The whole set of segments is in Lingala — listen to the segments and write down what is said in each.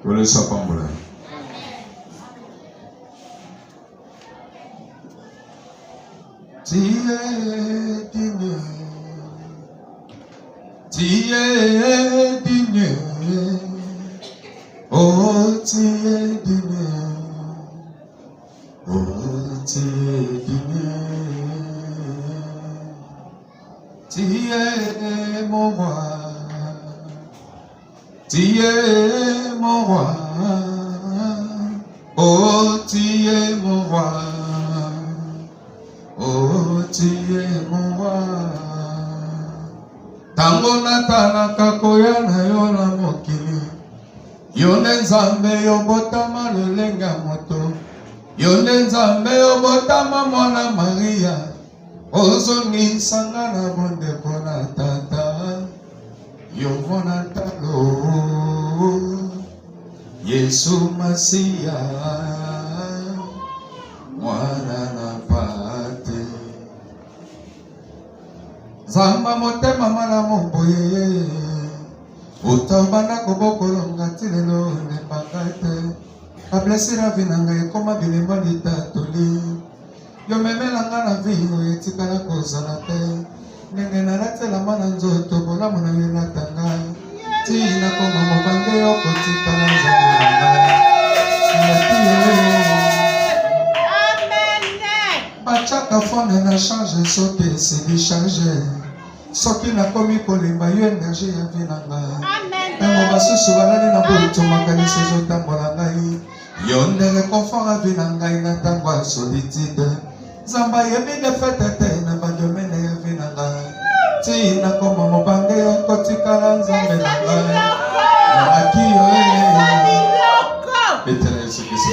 Pour le sapin moulin. Tu es digne. Tu es digne. Oh, tu es digne. Oh, tu es digne. Tu es mon roi. Tu es mon roi. Oh, tu es mon roi. Oh, tu es mon roi. Tango natalaka koya na yo na mokili. Yo nde Nzambe yo botama lolenga moto. Yo nde Nzambe yo botama mwana Maria. Ozongisanga na bondeko na tata. Yo mwana talo. Yesu Masia. Mwana na pate. Zamba motema mala momboye. Utobana kobokolonga tilelo ne pakate. Ablesira vinanga ekoma bilemba litatoli. Yo memelanga na vingo etikala kozala te. Nenge nalatela mana nzoto bolamu na yo elatanga. Tina koma mobange yo kotikala nzambe nanga. Bachaka fone na change soki esili charge. Soki nakomi kolemba yo energie ya vie nanga. Ntango basusu balali na boto makanisi ezotambola ngai. Yo nde réconfort ya vie na ngai na ntango ya solitude. Nzamba yebi defete te na badomene ya vie na ngai. Tina koma mobange yo kotikala nzambe na ngai. Namaki yo Betela Yesu Kristo.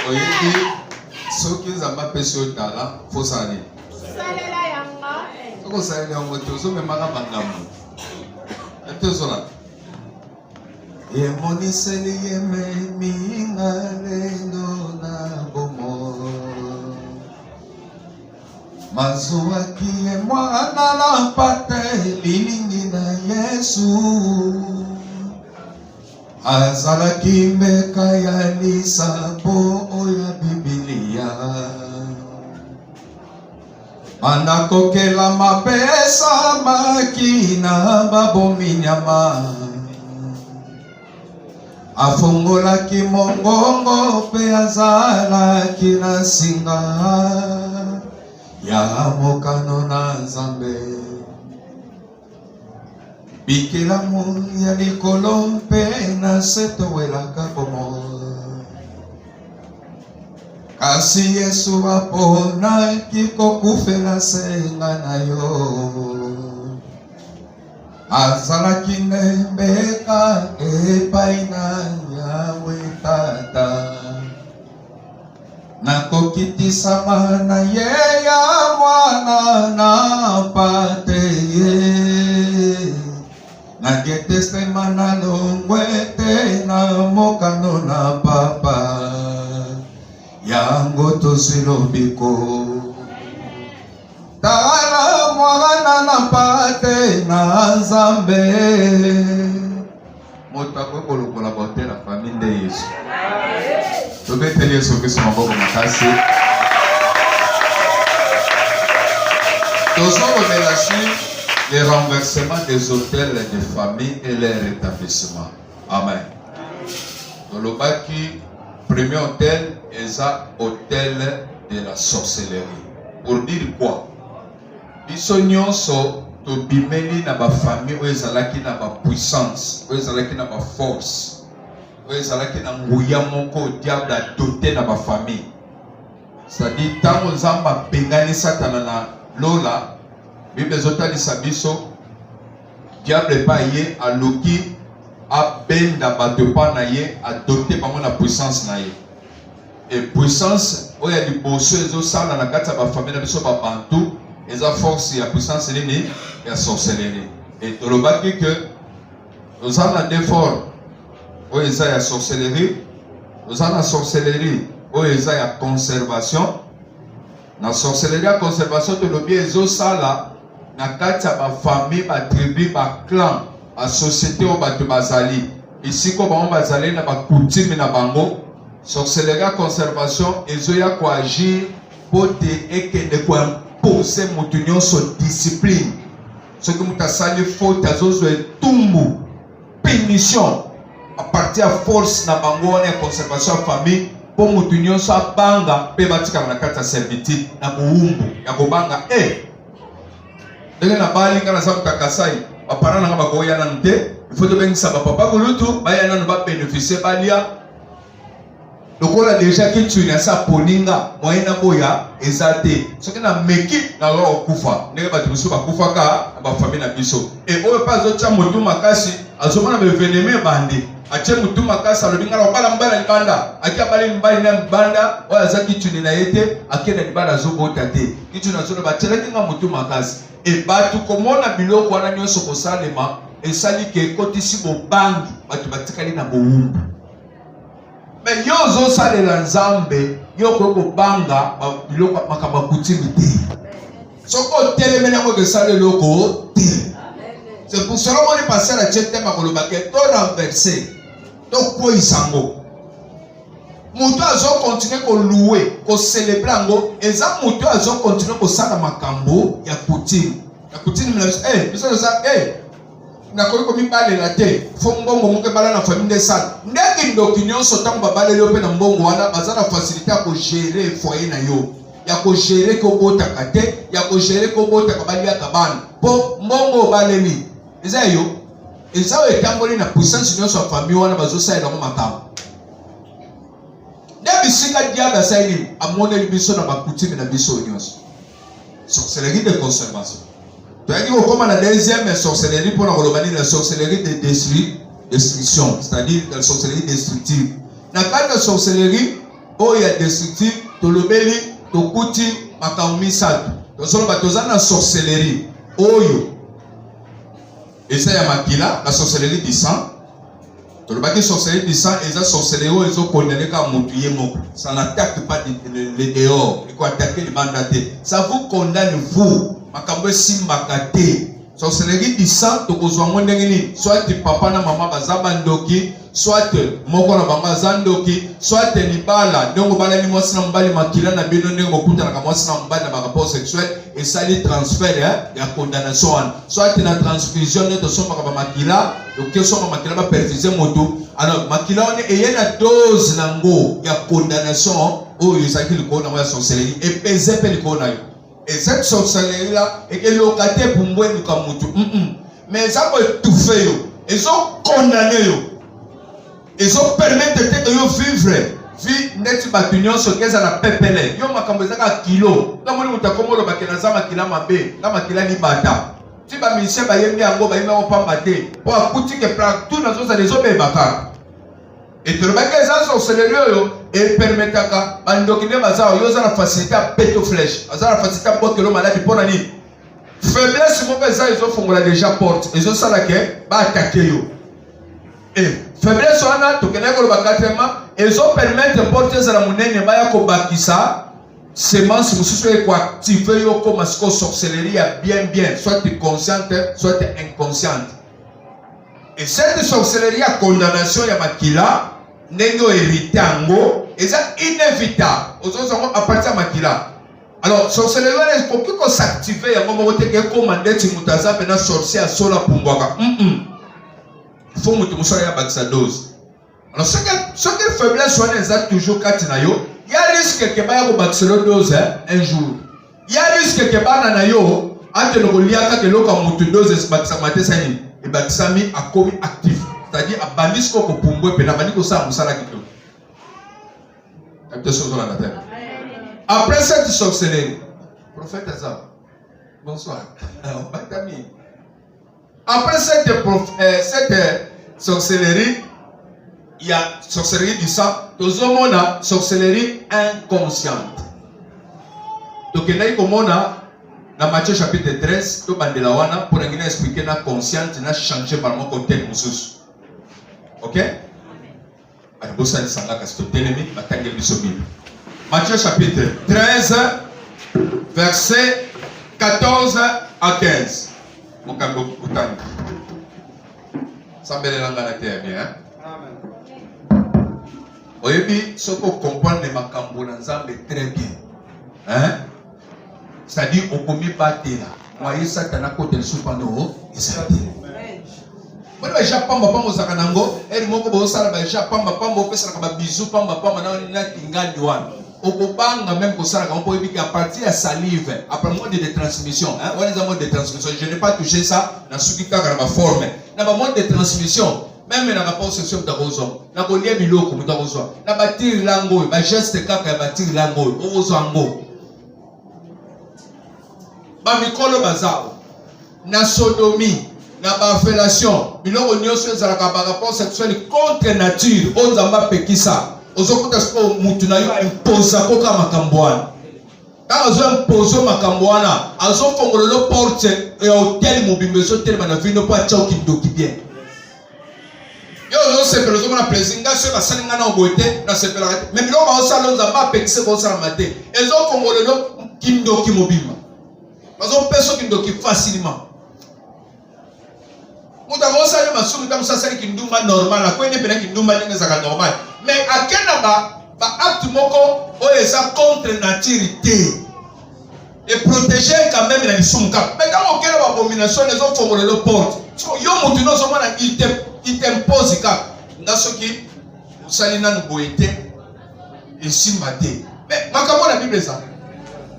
Oyebi soki Nzamba pesi yo tala fosala nini? Salela yanga. Soko salela yango te ozomemaka bangambo. Etezola. Yemoniseli yememinga lelo na bomo. Mazuaki ye mwana na pate lilingi na Yesu. Azalaki mbeka ya lisambo oya Biblia. Manakokela mapesa makina babomi nyama. Afungolaki mongongo pe azalaki na singa ya mokano na Nzambe. Bikelamu ya likolo mpe na setowelaka bomo. Kasi Yesu aponaki kokufela senga na yo. Azalaki nembeka epai na Yawe Tata. Nakokitisama na ye ya mwana na pate ye. Nagetestema na longwete na mokano na papa. Yango tosilobiko. Tala mwana na pate na Nzambe. Moto akokolokola bote la famille de Yesu. Tobeteli Yesu Kristo maboko makasi. Tozomela les renversements des hôtels de famille et leur établissement. Amen. Dans le baki, premier hôtel est un hôtel de la sorcellerie. Pour dire quoi? Biso nyonso to bimeli na ba famille oyo ezalaki na ba puissance, oyo ezalaki na ba force, oyo ezalaki na nguya moko diable a doté na ba famille. C'est-à-dire tango Nzamba bengani Satana na lola, Bible ezotalisa biso diable pa ye aloki abenda bato pa na ye a doté bango na puissance na ye. Et puissance oyo ya liboso ezosala na kati ya ba famille na biso ba bantu. Et la force et la puissance et la sorcellerie. Et tout le bas que nous avons un effort où il y a la sorcellerie, nous avons la sorcellerie où il y a la conservation. La sorcellerie, la conservation, tout le bien, ils ont ça là. na kati ya ba famille, ba tribu, ba clan, ba société o bato bazali. Ici ko bango bazali na ba coutume na bango. Sorcellerie à conservation ezoya ko agir pour te ekende ko imposer mutu nyonso discipline. Ce que muta sali faute azozo etumbu punition à partir de force na bango na conservation ya famille pour mutu nyonso abanga pe batika na kati ya servitude na buumbu ya kobanga ndenge na bali ngana sa mutakasai bapara nanga bakoya nanu te il faut tobengisa bapapa kulutu baya nanu babénéficie balia lokola déjà kitu inasa poninga moyena boya ezate soki na meki na lo okufa ndenge bato biso bakufaka na bafamille na biso oyo pa azotia motu makasi azomona beveneme bande atie motu makasi alobi ngana obala mbala libanda aki abali mbali na libanda oyo aza kituni na ye te akenda libanda azobota te kituni azono batielaki nga motu makasi bato komona biloko wana nyonso kosalema esali ke ekotisi bobangi bato batikali na bowumbu mais yo ozosalela nzambe yo koki kobanga biloko makambo ya kutimi te soki otelemi nango ekosala eloko te. C'est pour cela qu'on est passé à la tchèque makoloba ke to renverser to kwisa ngo mutu azo continuer ko louer ko célébrer ngo eza mutu azo continuer ko sala makambo ya kutimi biso ça na koyi ko mibalela te fo mbongo moke bala na famille de sal ndeki ndoki nyonso tango babaleli yo pe na mbongo wana baza na facilité ya ko gérer foyer na yo ya ko gérer ko botaka te ya ko gérer ko botaka baliaka bana po mbongo baleli eza yo eza etamboli na puissance nyonso ya famille wana bazosalela ngo makambo nde bisika diable asaeli amoneli biso na bakutimi na biso nyonso sorcellerie de conservation. Tu as dit comment la deuxième sorcellerie pour la sorcellerie de destruction, c'est-à-dire la sorcellerie destructive. Dans la sorcellerie, où il y a destructive, tu le beli, tu kuti, makaumi satu. Tu as la sorcellerie, oyo. Et ça y a makila, la sorcellerie du sang. Tu as la sorcellerie du sang, et la sorcellerie où ils ont condamné comme moutouillé moko. Ça n'attaque pas les dehors, il faut attaquer les mandatés. Ça vous condamne vous. Makambo simbakate sorcellerie du sang tokozwa mondengeni soit papa na mama bazaba ndoki soit moko na bamba zandoki soit libala ndongo bala ni mwasi na mbali makila na bino ndenge okutana ka mwasi na mbali na rapport sexuel et ça les transfert ya condamnation soit na transfusion to soma ka makila donc soma makila ba perfuser moto alors makila on est na dose nango ya condamnation oyo ezaki likona ya sorcellerie et peze pe likona yo. Et cette sorcellerie-là, et que locataire pour moi, nous comme tout. Mais ça va étouffer, ils ont condamné, ils ont permis de vivre. Vie net batunion sur qu'est-ce qu'on appelle pelé. Yo makambezaka kilo. Comme on t'a comme le bakinaza makila mabe, la makila ni bata. Si ba mission ba yembi ango ba yembi pas maté. Pour akuti que tout dans ça les obé baka. Et tu le vois que ça sorcellerie et permetaka bandokine bazao yo za la facilité à péto flèche za la facilité à porter le malade pour nani faiblesse mo pesa ils ont fongola déjà porte ils ont ça là que ba attaquer yo et faiblesse wana to kena ko ba quatrièmement ils ont permettre porter za la munene ba ya ko bakisa semence mususu ko activer yo comme ce sorcellerie a bien soit consciente soit inconsciente. Et cette sorcellerie à condamnation ya makila nengo hérité ango eza inévitable aux à partir makila. Alors sorcellerie est pour que s'activer ya moment te que commander ti mutaza pena sorcier sola pumbwaka il faut mutu musala ya bakisa dose. Alors ce que faiblesse soit exact toujours katina yo il y a risque que ba ya ko bakisa dose un jour il y a risque que ba na yo ante no liaka ke loka mutu dose bakisa matesa ni et batisami a commis actif, c'est-à-dire à balisco ko pumbwe pe na baniko sa musala kito. Après cette sorcellerie, prophète Azam, bonsoir. Après cette sorcellerie, il y a sorcellerie du sang, tout le monde a sorcellerie inconsciente. Donc il y a dans Matthieu chapitre 13, tout le monde pour expliquer la conscience n'a changé par mon côté musus. Ok? Matthieu chapitre 13, verset 14 à 15. Mokambo Koutani. Ça me l'a bien. Oyebi, ce qu'on comprend les makambo l'ensemble est très bien. Hein? C'est-à-dire, on peut mieux battre là. Moi, il s'est à côté de Soupano, il s'est dit. Moi, je n'ai pas de sakanango, et moi, je n'ai pas de bisou, au Kobanga même pour ça, on peut dire qu'à partir de salive, après mode de transmission, hein, on est en mode de transmission. Je n'ai pas touché ça dans ce qui est dans ma forme. Dans le mode de transmission, même dans la rapport social de Rozo, dans le lien biloko, dans Rozo, dans le tir lango, dans le geste kaka, dans le tir lango, dans Rozo ango. Dans Mikolo Bazao, dans la sodomie, dans la fellation, biloko nyonso ezala ka rapport sexuel contre nature, on zamba pekisa. Ozokuta siko mutu na yo imposa koka makambwana. Quand azo imposo makambwana, azo fongolo porte et hôtel mobimbe so tel na vino pa chao kindoki bien. Yo se pelo na plaisir so ka salinga na obote na se pelo même lo ba osalo nzamba pekise ko sala mate. Ezo fongolo kindoki mobimba. Azo peso kindoki facilement. Muta ko sala masumu tam sasa kindumba normal la ko ene pena kindumba ni zaka normal. Mais à quel acte moko eza contre nature et protéger quand même la sunka. Mais quand on a l'abomination les autres font le porte. Yo mutu no soma na il t'impose ka. Ngasoki usalina ngoete ici maté. Mais makamo la Bible ça.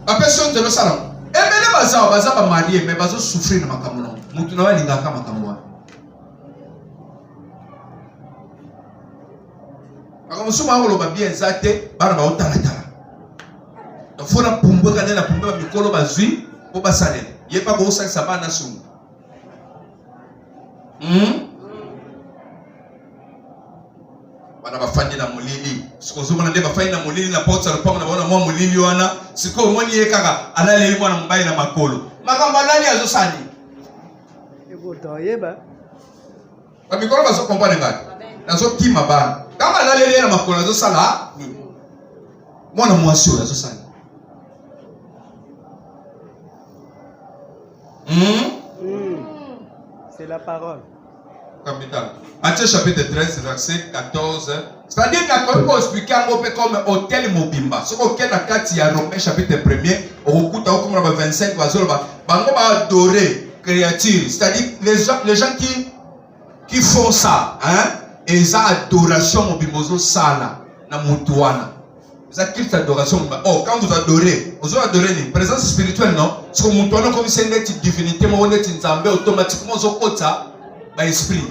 La personne de salam. Et mais les baza ba marié mais bazo souffrir na makamo na. Mutu na walinga ka makamo. Quand on a bien zate, on a otala tala. Donc faut la pumbe quand la pumbe mikolo bazui, pour basale. Il y a pas gros ça ça va na sum. Bana bafandi na mulili. Siko zuma na bafandi na mulili na porte salopanga na bona mwa mulili wana. Siko moni ye kaka alale mwana mbai na makolo. Makamba nani azosani? Ego toyeba. Ba mikolo bazo comprendre ngati. Nazo kima bana. Quand on a l'air à ma collation, ça là, moi, je suis sûr, ça. C'est la parole. Matthieu chapitre 13, verset 14. C'est-à-dire qu'on peut expliquer un peu comme hôtel Mobimba. Ce qu'on a quand il y a Romain chapitre 1er, au coup, comme 25, on va adorer créature. C'est-à-dire les gens qui font ça, hein? Et ça adoration mobimozo sala na mutuana. Ça culte adoration. Oh, quand vous adorez, vous adorez une présence spirituelle, non? Parce que mutuana comme c'est une divinité, mais on est une zambé automatiquement zokota, ba esprit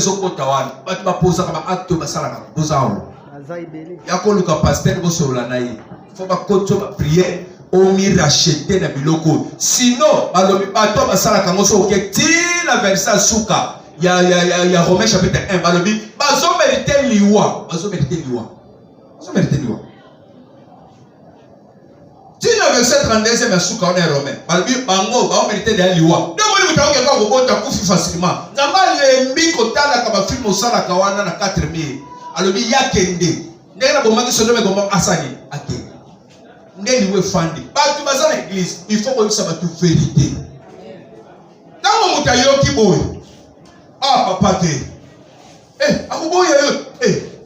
zokota wana. Ba tu vas poser comme acte ba sala ka bozao. Azaibeli. Yako luka pasteur bo solo na ye. Faut ba koto ba prier au mi racheter na biloko. Sinon, ba lobi ba to ba sala ka ngoso ke ti la verset suka. Il y a Romain chapitre 1, Balobi, bazo mérité liwa. Si le verset 32 est souka on est Romain, Balobi, bango, ba mérité de liwa. Donc on dit que on va pas kufi facilement. Namba le mbi kotala kama film osala kawana na 4000. Alobi ya kende. Ndena bomaki solo me gomba asani ake. Ndeni we fandi. Ba tu baza na église, il faut que ça va tout vérité. Tant mutayo kiboy. Ah, papa,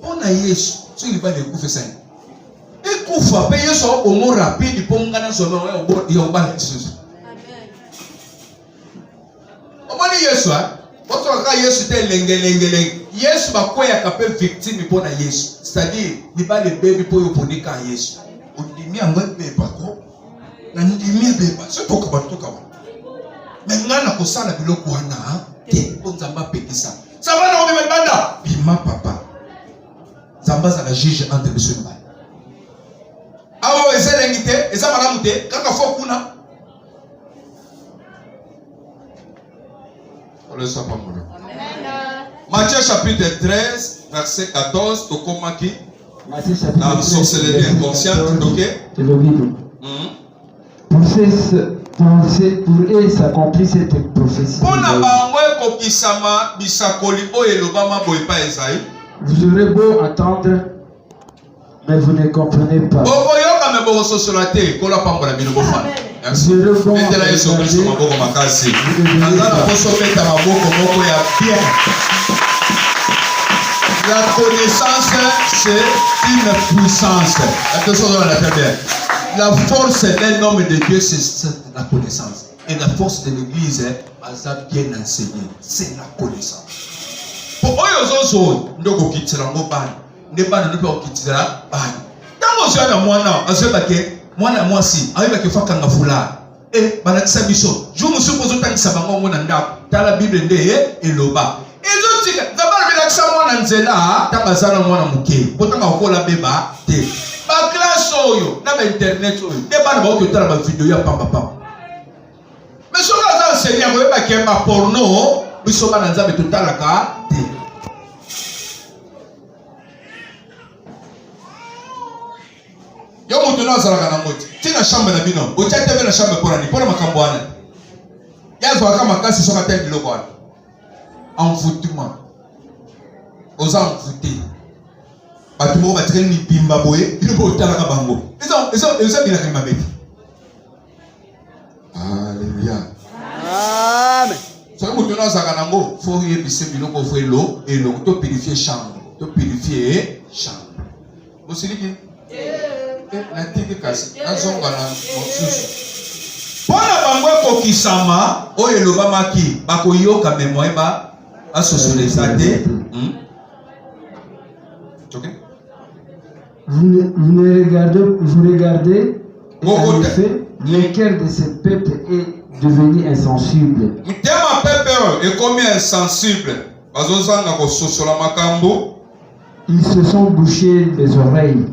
on a Yesu, tu ne vas pas le couper ça. Et Koufa, payer son au mot rapide, pour me gagner son nom, il y a un bal de choses. On m'a dit Yesu, votre cas Yesu était lengue. Yesu va quoi y a victime pour na Yesu. C'est-à-dire, il va le bébé pour y opposer qu'à Yesu. On dit, mais en vrai, bébé, pas trop. On dit, mais bébé, c'est tout comme tout comme. Mais on a que ça, la biloko wana, ça va dans le banda. Bima papa. Zamba za la juge entre monsieur et moi. Awo ezelengite, eza malamute, kaka fokuna. On le sait pas mon. Matthieu chapitre 13, verset 14, to komaki. Matthieu chapitre 13. La sorcellerie inconsciente, OK? C'est le livre. Pour eux s'accomplit cette prophétie. Vous aurez beau attendre, mais vous ne comprenez pas. Merci. Je rebondis Mettez la Yesu Christ maboko makasi. Azana poso meta maboko moko ya bien. La connaissance, c'est une puissance. Attention dans la bien. La force d'un homme de Dieu, c'est la connaissance. Et la force de l'église, elle a bien enseigné. C'est la connaissance. Pour eux, ils ont dit, nous quittera nos bannes. Nous ne quittera pas. Quand vous avez un moine, vous avez un moine si, vous avez un foulard. Et banakisa biso je me suppose otangisa bango ngo na ndako tala bible nde et loba ezotika zabala bilakisa mwana nzela tabazana mwana muke potanga kola beba te ba classe oyo na ba internet oyo de bana ba okotala ba video ya pamba pamba mais so ka za enseigner ko ba kemba porno biso bana nzabe totalaka te yo mutu na azalaka na moti tina chambre na bino otia tebe na chambre pour ani pour makambo wana yazo aka makasi soka te biloko wana envoûtement oza envoûté batu moko batikeli mibimba boye bino bo otalaka bango eza bilaka mabeki alléluia Amen. soki mutu na azalaka nango fo yebise biloko fo eloko to purifier chambre osiliki natiki kasi nazonga na mosusu mpona bango ekokisama oyo elobamaki bakoyoka memoye basosolesa te. Vous regardez en effet, le cœur de ce peuple est devenu insensible. motema pepe oyo ekomi insensible bazozanga kososola makambo. Ils se sont bouchés les oreilles.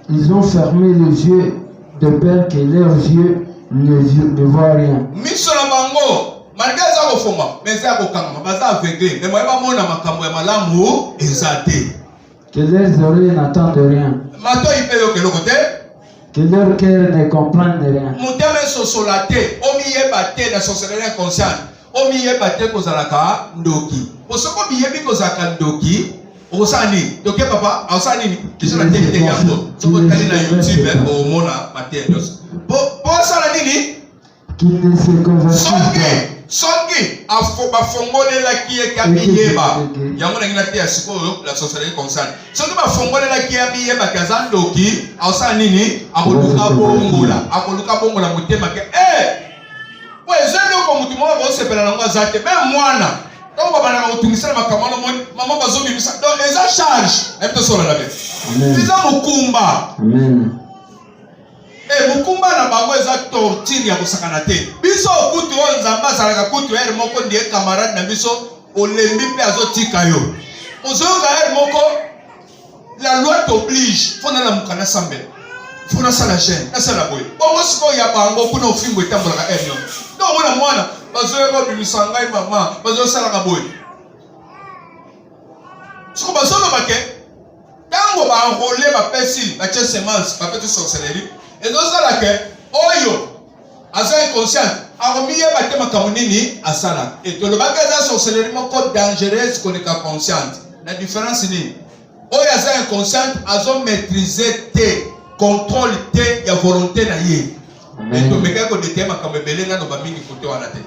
Ils ont fermé les yeux de peur que leurs yeux ne voient rien. Que leurs oreilles n'entendent rien. Que leur cœur ne comprenne rien. Osani, donc papa, osani, tu la télé de Yambo, tu peux aller na YouTube au Mona Matérios. Pour ça la nini? Qui ne se convertissent pas. Songi, afongole la qui est kabiyeba. Yamona ngina te asiko la société concerne. Songi ba fongole la qui est kabiyeba kazando ki, osani nini? Akoluka bongola mutema ke ouais, zeno ko mutu mo ba sepela na ngazate, même mwana. Donc, on va utiliser ma caméra, maman va zoomer ça. Donc, les charge. Elle peut se relever. Ils ont mukumba. Et mukumba na bango eza torture ya kosakanate. Biso okutu o nzamba salaka kutu er moko ndiye camarade na biso olembi pe azotika yo. Ozonga er moko la loi t'oblige. Fona la mukana sambe. Fona sala chaîne. Na sala boy. Bongo siko ya bango kuna ofimbo etambola ka er yo. Donc mwana bazoyeba bimisanga mama bazosalaka boye soko bazoloba ke ntango baenrole bapesi batie semence bapeti sorcellerie ezosala ke oyo aza inconscient akomiyeba te makambo nini asalaka etolobaki eza sorcellerie moko dangereuse koleka consciente na différence nini oyo aza inconscient azomaîtrise te contrôle te ya volonté na ye etomekaki kodeteye makambo ebele nano bamingi kote wana te.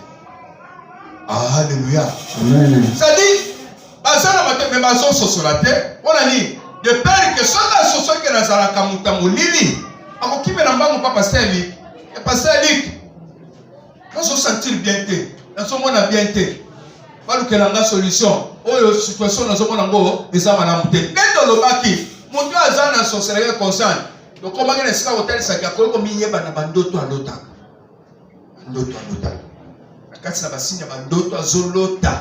Alléluia. C'est-à-dire, bazana matembe bazo sosolate, on a dit de peur que soka soso ke nazala kamuta molili, akokibe na mbango pa pasteur Lik. Et pasteur Lik, on se sentir bien te, on se mona bien te. Balu ke nanga solution, oyo situation na zo mona ngo ezama na mute. Nendo lobaki, mutu azana sorcellerie consciente. Donc comment que nesika hotel saki akoko miyeba na bandoto alota. Ndoto alota. Kasi na basinya bandoto azolota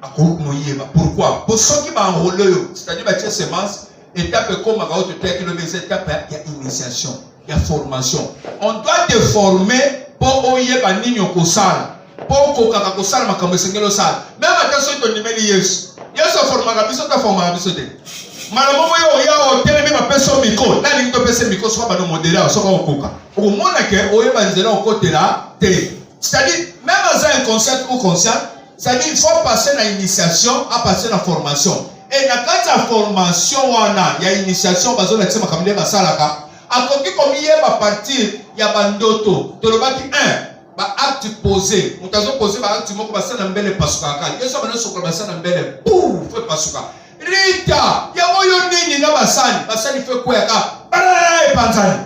akoko moyeba. Pourquoi? Pour ceux qui va enrôler, c'est-à-dire bâtir semence, étape comme à haute terre, les étapes, il y a initiation, il y a formation. On doit te former pour oyeba ninyo kosala. Pour kokaka kosala makambo sengelo sala. Même attention ton numéro Yesu. Yesu formaka biso ta formaka biso te. Malamu yo ya hotel même apeso micro. Na lingi to pese micro so ba no modérer so ba okoka. O mona ke oyeba nzela okotela te. C'est-à-dire, même dans un conscient ou conscient, c'est-à-dire il faut passer dans l'initiation à passer dans la formation. Et dans la formation, il y a initiation, il y a akoki komiyeba partir ya bandoto tolobaki 1 ba acte posé mutazo posé ba acte moko basana mbele pasuka kaka yeso bana sokola basana mbele pou fe pasuka rita ya moyo nini na basani fe kweka bara panzani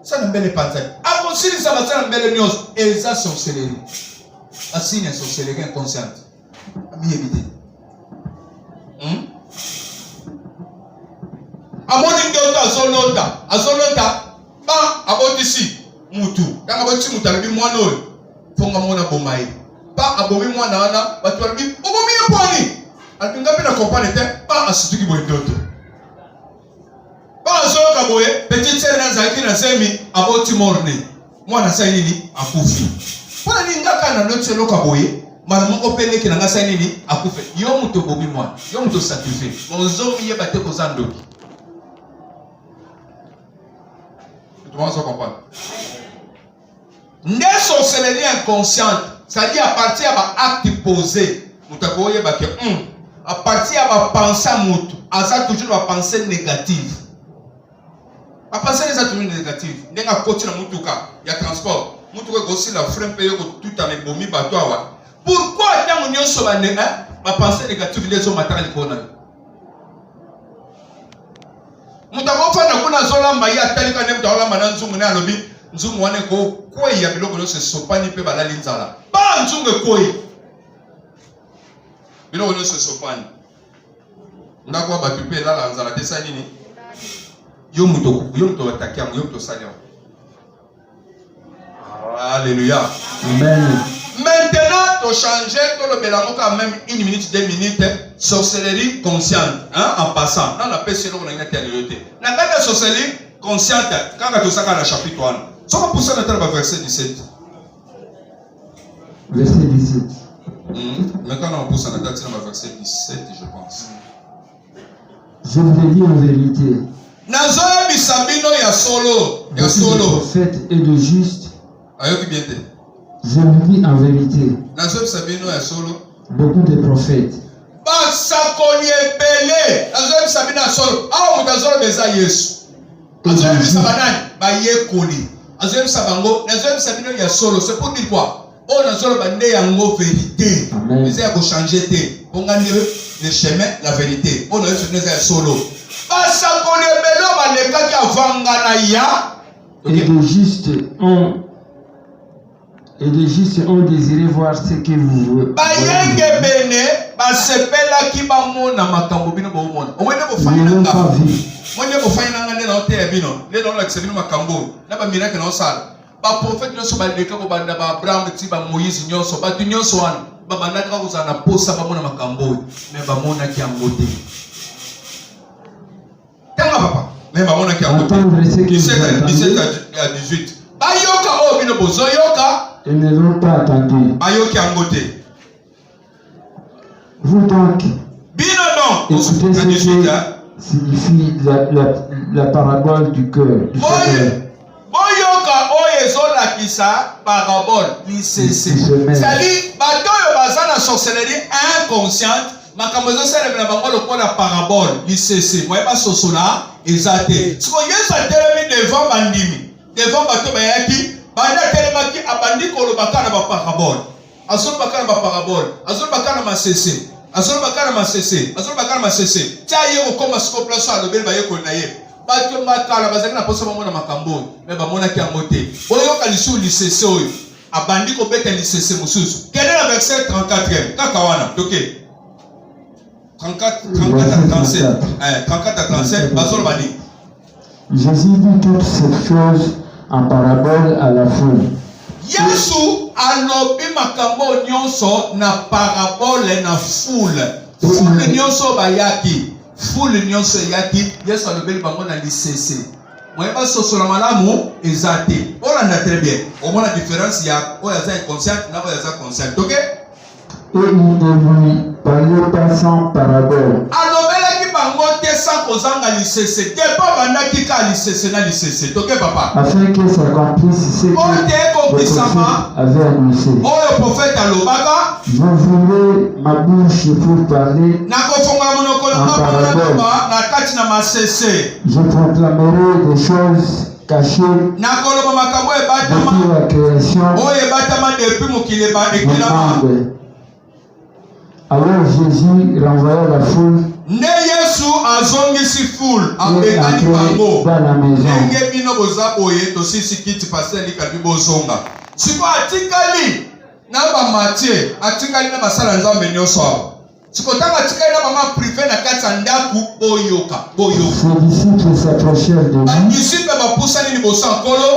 sana mbele panzani akonsili sa basana mbele nyos eza sorcellerie asine sorcellerie inconsciente ami éviter amoni ndoto azolota ba abotisi mutu kanga boti mutu alibi mwana oyo fonga mwana bomaye ba abomi mwana wana batu alibi obomi eponi alipinga pe na kompane te ba asituki boye ndoto ba azoloka boye petite sere na zaki na semi aboti morne mwana sai nini akufi pona ningaka na ndoto eloka boye mara moko pele ki na ngasa nini akufe yo mutu bomi mwana yo mutu sacrifice mozomi yeba te koza ndoki. Tout le monde se comprend. N'est sorcellerie inconsciente, c'est-à-dire à partir d'un acte posé, à partir d'un pensée, à toujours une pensée négative. La pensée est toujours négative. Il y a un côté de Moutuka, il y a transport. Moutuka aussi la freine paye tout en ébomi bateau. Pourquoi tant on y sur la pensée négative les hommes matériels qu'on a? Mutako fana kuna zola mbaya talika ne mtawala mananzungu ne alobi nzungu wane ko koi ya biloko se sopani pe balali nzala ba nzungu koi biloko se sopani ndako ba pipe la la nzala tesa nini yo muto atakia yo muto salia. Alléluia. Amen. Maintenant, tu changes, tu le mélanges quand même 1 minute, 2 minutes, sorcellerie consciente, hein, en passant. Dans la paix, c'est là où on a une intériorité. Dans la sorcellerie consciente, quand tu as dans le chapitre 1, ça va pousser dans le verset 17. Verset 17. Maintenant, on pousse dans le verset 17, je pense. Je vous le dis en vérité. Nazoya bisabino ya solo, ya solo. De prophète et de juste. Ayoki bien te. Je vous dis en vérité. Beaucoup de prophètes. C'est pour dire quoi? On a vérité. Ils ont changé. On a le chemin, la vérité. On a eu solo. Et de juste ont désiré voir ce que vous voulez. Ils n'ont pas vu. Entendre ce que vous entendez. 17 à 18. Ils ne l'ont pas attendu. Vous donc, écoutez ce que signifie la parabole du cœur. C'est-à-dire, la sorcellerie inconsciente, la parabole, l'ICC. Moi, pas sosola, exacté. Si vous êtes devant Bandimi, devant Bato Bayaki, Banda Telemaki, Abandi Kolobaka na parabole. Azul Bakana na parabole. Azul Bakana na CC. Azul Bakana na CC. Azul Bakana na CC. Tiaye ko koma siko place à lebel baye ko na ye. Bato Makala bazaki na posa mona makambo. Me ba mona ki amote. Boyo kalisu l'ICC oyo. Abandi ko beta l'ICC mususu. Quel est le verset 34e? Kakawana. OK. 34 à 37. 34 à 37, Bazol Bani. Jésus dit toutes ces choses en parabole à la foule. Yesu alobi makambo nyonso na parabole na foule. Foule nyonso bayaki. Foule nyonso yaki. Yesu alobi bango na lisese. Moi pas soso na malamu ezate. On a très bien. Au moins la différence ya oyaza inconscient na oyaza conscient. OK? Et il ne lui parlait pas sans parabole. Alobelaki bango te sans kozanga lisese. Te pa bandaki ka lisese na lisese. OK papa? Afin que s'accomplisse ce que le prophète avait annoncé. Oh le prophèt alobaka. Vous voulez ma bouche pour parler parabole. Je proclamerai des choses cachées depuis la création du monde. Alors Jésus renvoya la foule et entré dans la maison. Ses disciples s'approchèrent de lui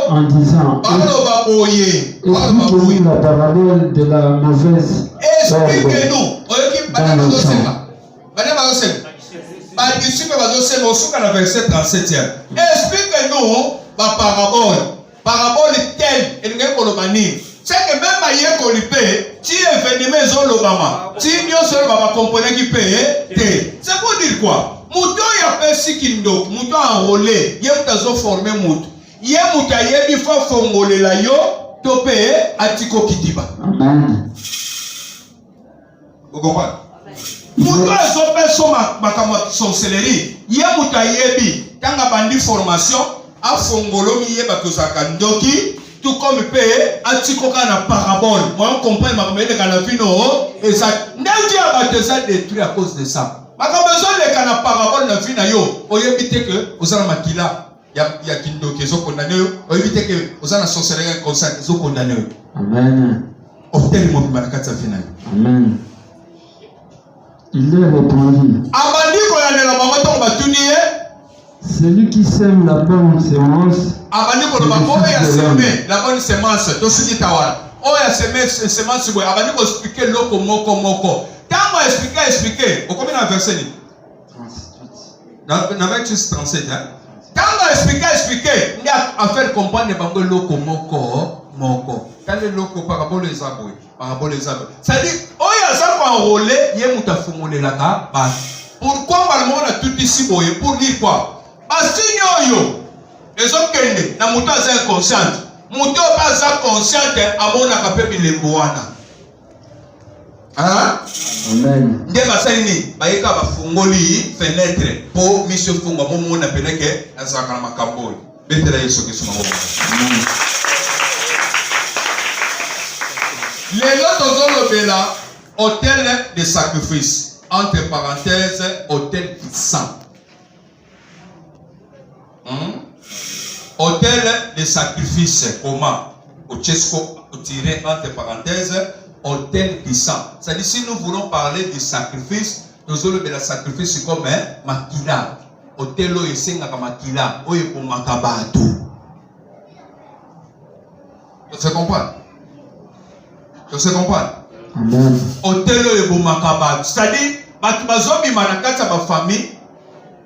en disant: expliquez-nous la parabole de la mauvaise herbe dans le champ. Parabole telle, c'est que même à Yekolipe, tu es venu maison l'Obama, tu n'y seul va comprendre qui paye. C'est pour dire quoi? Mouton y a perçu kindo, mouton enrôlé, y'a t'azo formé mouton. Y'a mouton y'a bi fa fongolé la yo, topé atiko kitiba. Amen. Vous comprenez? Mouton azo perçu son céleri, y'a mouton y'a bi, tanga bandi formation, a fongolo mi y'a bakosaka ndoki. Tout comme paye, atikoka na parabole. Moi, on comprend ma commune de Canavino, et ça, n'est-ce pas détruit à cause de ça. Ma besoin de la parabole na vie na yo, on évite que aux ana makila, ya kindo qui sont condamnés, on évite que aux ana sorcellerie consciente qui sont condamnés. Amen. Obtenez mon manakata final. Amen. Il leur répondit: Abandi ko ya la maman to batuniye. Celui qui sème la bonne semence, abandi ko ba ko ya seme la bonne semence to siki tawala. O ya semence bo abandi ko expliquer loko moko. Tant moi expliquer, o combien na verset ni? 38. Na verset 37 hein. Tant moi expliquer, ni a faire comprendre bango loko moko. Quand le loko parabole ezabo. Ça dit o ya za ko enrôler ye muta fumole la ka ba. Pourquoi malmo na tout ici boye pour dire quoi? Asinyo yo ezokende na muto aza inconscient muto aza conscient amona kapebi lemboana ah amen nde basalini bayeka bafungoli fenêtre po mission funga momona peneke azaka na makambo betela yeso ke suma amen lelo tozolobela hôtel de sacrifice entre parenthèses hôtel saint. Hôtel de sacrifice, comment? Au Tchesco, tiré entre parenthèses, hôtel du sang. C'est-à-dire, si nous voulons parler du sacrifice, nous allons de la sacrifice comme makila. Hôtel où il s'est makila, où il peut makabato. Tu sais comprendre? Amen. Hôtel où il peut makabato. C'est-à-dire, batubazomi manakata ma famille.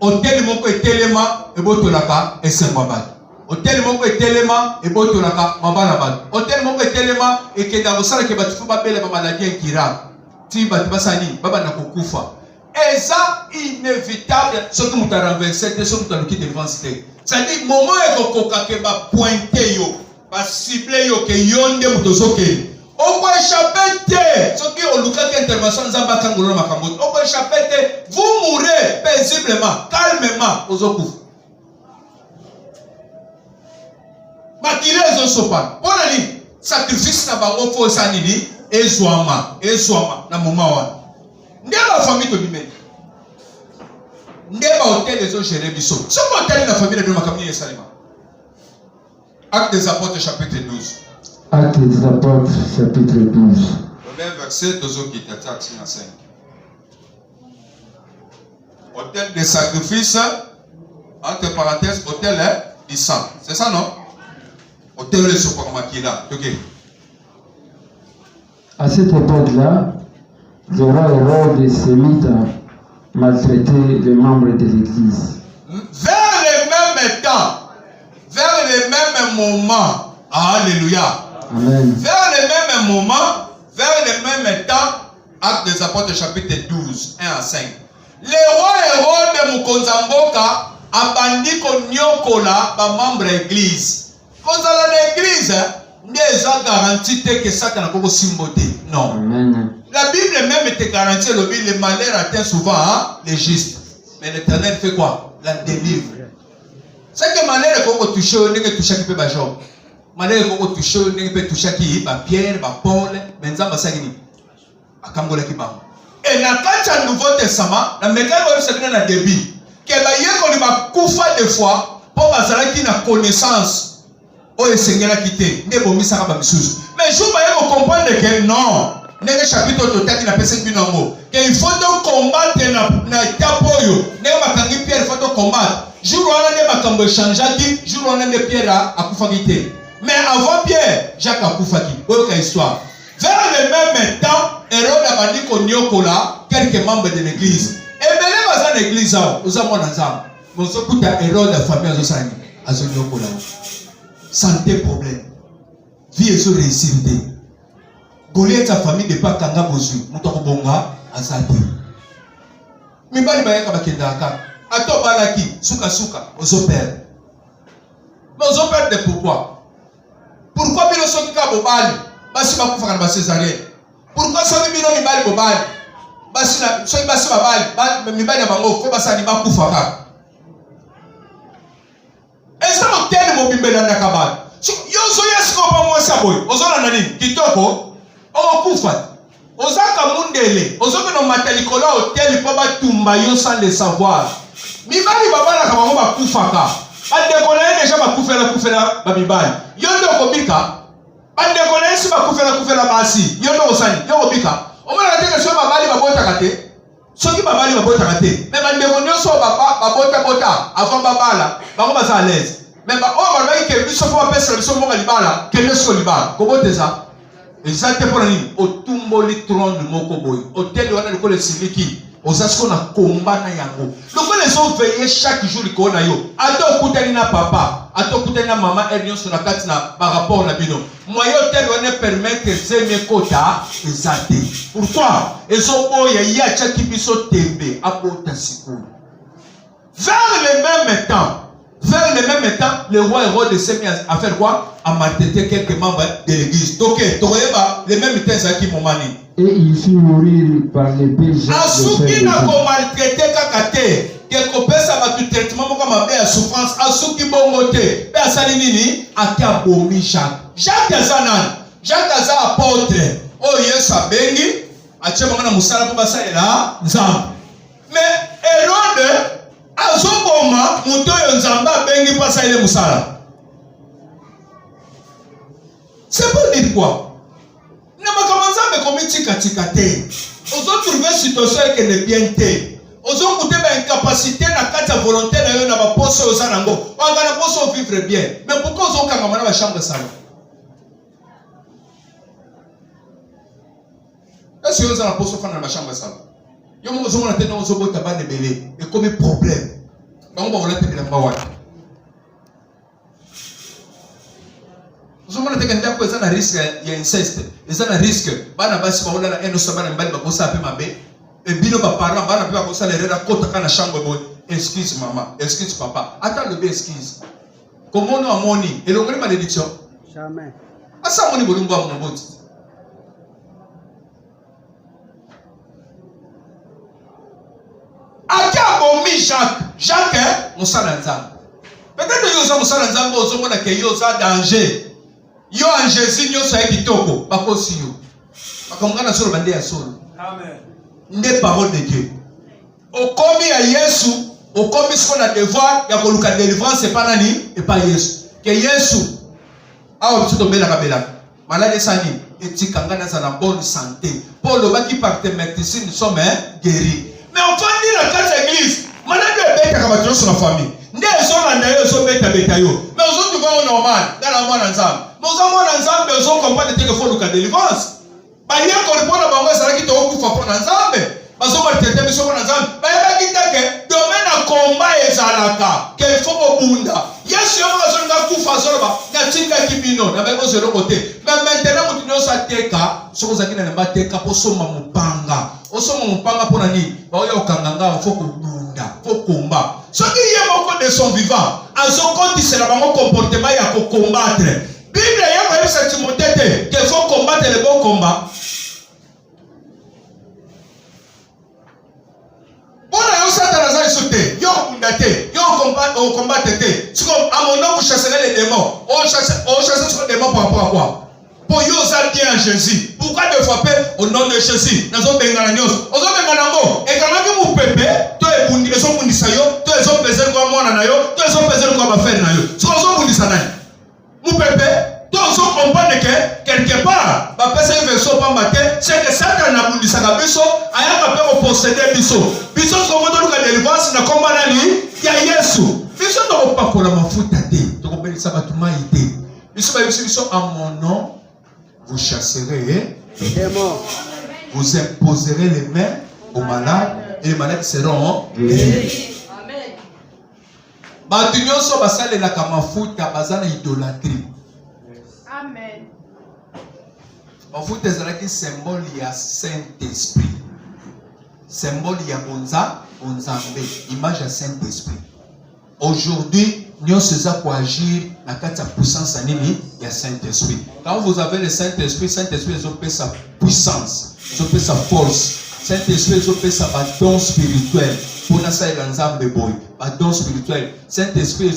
Hôtel moko etelema ebotolaka esembabat. Hôtel moko etelema ebotolaka mabalabat. Hôtel moko etelema ekenda kosala ke batufu babele ba maladie nkira. Ti batu basani baba na kokufa. Eza inévitable ce que muta renverser de ce que muta luki devant cité. C'est-à-dire moment ekokoka ke ba pointer yo, ba cibler yo ke yonde mutozoke. On peut échapper, ce qui est au Lucas qui intervention, vous échapper, vous mourrez paisiblement, calmement aux autres. Makile zo sopa. On a dit sacrifice na bango fo sanini ezwama na moma wa. Nde ba famille to bimé. Nde ba hôtel ezo gérer biso. Ce hôtel na famille de makamini esalima. Actes des apôtres chapitre 12. Actes des apôtres, chapitre 12. Le même verset, qui était à 5. Hôtel de sacrifice, entre parenthèses, hôtel du sang. C'est ça, non? Hôtel de Sopamakila. Ok. À cette époque-là, le roi Hérode se mit à maltraiter les membres de l'Église. Vers le même temps, vers le même moment, alléluia. Amen. Vers le même moment, vers le même temps, Actes des apôtres chapitre 12, 1 à 5. Le roi Hérode Mukonzamboka abandi konyokola ba membre église. Kozala l'église, n'est pas garanti que ça n'a pas simboté. Non. Amen. La Bible même te garantit le malheur atteint souvent les justes. Mais l'Éternel fait quoi? La délivre. C'est que malheur est qu'on touche, on n'est touché qui peut pas Job. Malheur est qu'on touche, on n'est pas touché qui va Pierre, va Paul, mais nous avons ça qui a Kangola qui va. Et dans le Nouveau Testament, dans le mécanisme de la débit, que va y avoir koufa des fois pour bazala qui n'a connaissance. Oh le Seigneur a quitté, ne bon misa ka ba misusu. Mais je vais comprendre que non. N'est chapitre total qui n'a pas cette binango. Que il faut donc combattre na tapoyo. N'est pas kangi Pierre il faut donc combattre. Jour où on a des makambo changeaki, jour où on a des Pierre à koufakité. Mais avant Pierre, Jacques a koufaki. Voilà histoire. Vers le même temps, Hérode a dit qu'on y a quelques membres de l'église. Et bien les bazan l'église aux amants ensemble. Mais on écoute à Hérode la famille à Zosani, à Zonyokola. Santé problème. Vie et sur réussite. Goliath sa famille de pas kanga bozu. Mutoko bonga azati. Mibali bayaka bakenda aka. Ato balaki suka aux opères. Mais aux opères de pourquoi? Pourquoi bino soki ka bobali? Basi bakufa kana basezarien. Pourquoi soki bino mibali bobali? Basi na soki basi babali, mibali na bango ko basani bakufa ka. Est-ce que tel mobimbela na kabali? Yozo yesko pa mwasa boy. Ozona nani? Kitoko. O kufa. Ozaka mundele. Ozoko no matalikolo hotel po batumba yo sans le savoir. Mibali babala kama ngo bakufa ka. Bandekona déjà bakufela babibali. Yondo kobika. Bandekona si bakufela basi. Yondo osani. Yo kobika. Omona teke so babali babota kate. Soki babali babota kate. Mais bandekona so babota avant babala. Bango basa à l'aise. Mais bah oh bah que biso faut appeler ça biso monga libala que ne so libala. Comment c'est ça? Et ça te pour ni au tumboli trône moko boy. Hôtel wana le kole siliki. Osasko na combat na yango. Donc les ont veillé chaque jour ko na yo. Ato kutani na papa, ato kutani na maman Ernion sur la carte na par rapport na bino. Moyen hôtel wana permettre zeme kota ezate. Pourquoi? Ils ont boya ya chaki biso tembe apota sikou. Vers le même temps, le roi Hérode s'est mis à faire quoi? À maltraiter quelques membres de l'église. Donc, le même temps, ça qui m'omani. Et il fit mourir par l'épée Jacques le frère de Jean. Maltraité kakate. Quelque part, ça va tout traitement comme un peu à souffrance. Asuki bongote. Mais à salinini, à kabomi Jacques. Jacques Azanan. Jacques Azan apôtre. Oh yes, a bengi. A tchemanga musala pour basa là. Nzam. Mais Hérode. Azoboma muto yo nzamba bengi pasa ile musala. C'est pour dire quoi? Na makamanza me komiti katikate. Ozo trouver situation que ne bien te. Ozo kuté ba incapacité na kata volonté na yo na ba poso yo sanango. Wanga na poso vivre bien. Mais pourquoi ozo kanga mana ba chambre salon? Est-ce que ozo na poso fana na ba chambre salon? Yo mo zo mona tena ozo bota ba de belé et comme problème. Donc on va te direamba watu. Ozo mona teka ndako eza na risque ya inceste, eza na risque bana basi ba olala eno sabana mbali ba kosa pe mabe. Et bino ba parents bana pe ba kosa le rera kota kana chambre boy. Excuse maman, excuse papa. Attends le bien excuse. Comment on a moni et l'ongre malédiction? Jamais. Asa moni bolungo a mon boti. Akabomi Jacques, Moussala Nzambe. Peut-être que vous avez Moussala Nzambe, vous avez que vous avez danger. Yo en Jésus, yo sa kitoko, pas possible. Akamwana solo bande ya solo. Amen. N'est parole de Dieu. Au commis à Yesu, au commis ce qu'on a devoir, il y a que la délivrance c'est pas nani et pas Yesu. Que Yesu a obtenu tomber la cabela. Malade sani et tikanga na bonne santé. Pour le bas qui par tes médecins nous sommes guéris. Mais on va dire la case église. Malade est bête à battre sur la famille. Né sont en d'ailleurs sont bête à bétaillot. Mais aux autres vont au normal dans la moine ensemble. Nous avons ensemble besoin qu'on va dire que faut le délivrance. Bah il y a qu'on répond à bango ça qui te occupe pour ensemble. Parce qu'on va traiter mission ensemble. Bah il y a qui t'a que domaine à combat et zalaka. Qu'il faut au bunda. Yes yo va zonga kufa soloba. Na tinga kibino na bego zero côté. Mais maintenant vous nous sa teka, so vous akina na teka pour soma mupanga. Osoma mupanga pour nani? Ba yo kanganga faut ko bunda, faut combat. Ce qui est moko de son vivant, en son compte c'est la bango comportement ya ko combattre. Bible ya ko yesa Timothée qu'il faut combattre le bon combat. Bona yo satana za isote. combattre. On combat. C'est comme à mon nom, vous chasserez les démons. On chasse les démons par rapport à quoi? Pour yo ça bien à Jésus. Pourquoi te frapper au nom de Jésus? Nous avons bengana nyos. On a bengana mo. Et quand même vous pépé, toi et bundi, ils sont bundi sayo, toi ils ont pesé quoi moi na yo, toi ils ont pesé quoi ma faire na yo. Ce qu'on sont bundi sana. Vous pépé, toi ils ont comprendre que quelque part, ba pesa une version pas matin, c'est que Satan na bundi sana biso, aya ka pe posséder biso. Biso ko mo do ka délivrance na combat na li, ya Yesu. Biso no pas pour la mafuta te. To ko belisa batuma ide. Biso ba biso à mon nom. Vous chasserez les démons. Vous imposerez les mains aux malades et les malades seront guéris. Amen. Batunyo so basale la kamafuta bazana idolâtrie. Amen. Mafuta ezalaki symbole ya Saint-Esprit. Symbole ya bonzambe, image ya Saint-Esprit. Aujourd'hui, nous sommes pour agir dans la puissance de Saint-Esprit. Quand vous avez le Saint-Esprit, Saint-Esprit a sa puissance, il a sa force. Saint-Esprit a sa don spirituel. Pour nous, c'est un don spirituel. Saint-Esprit a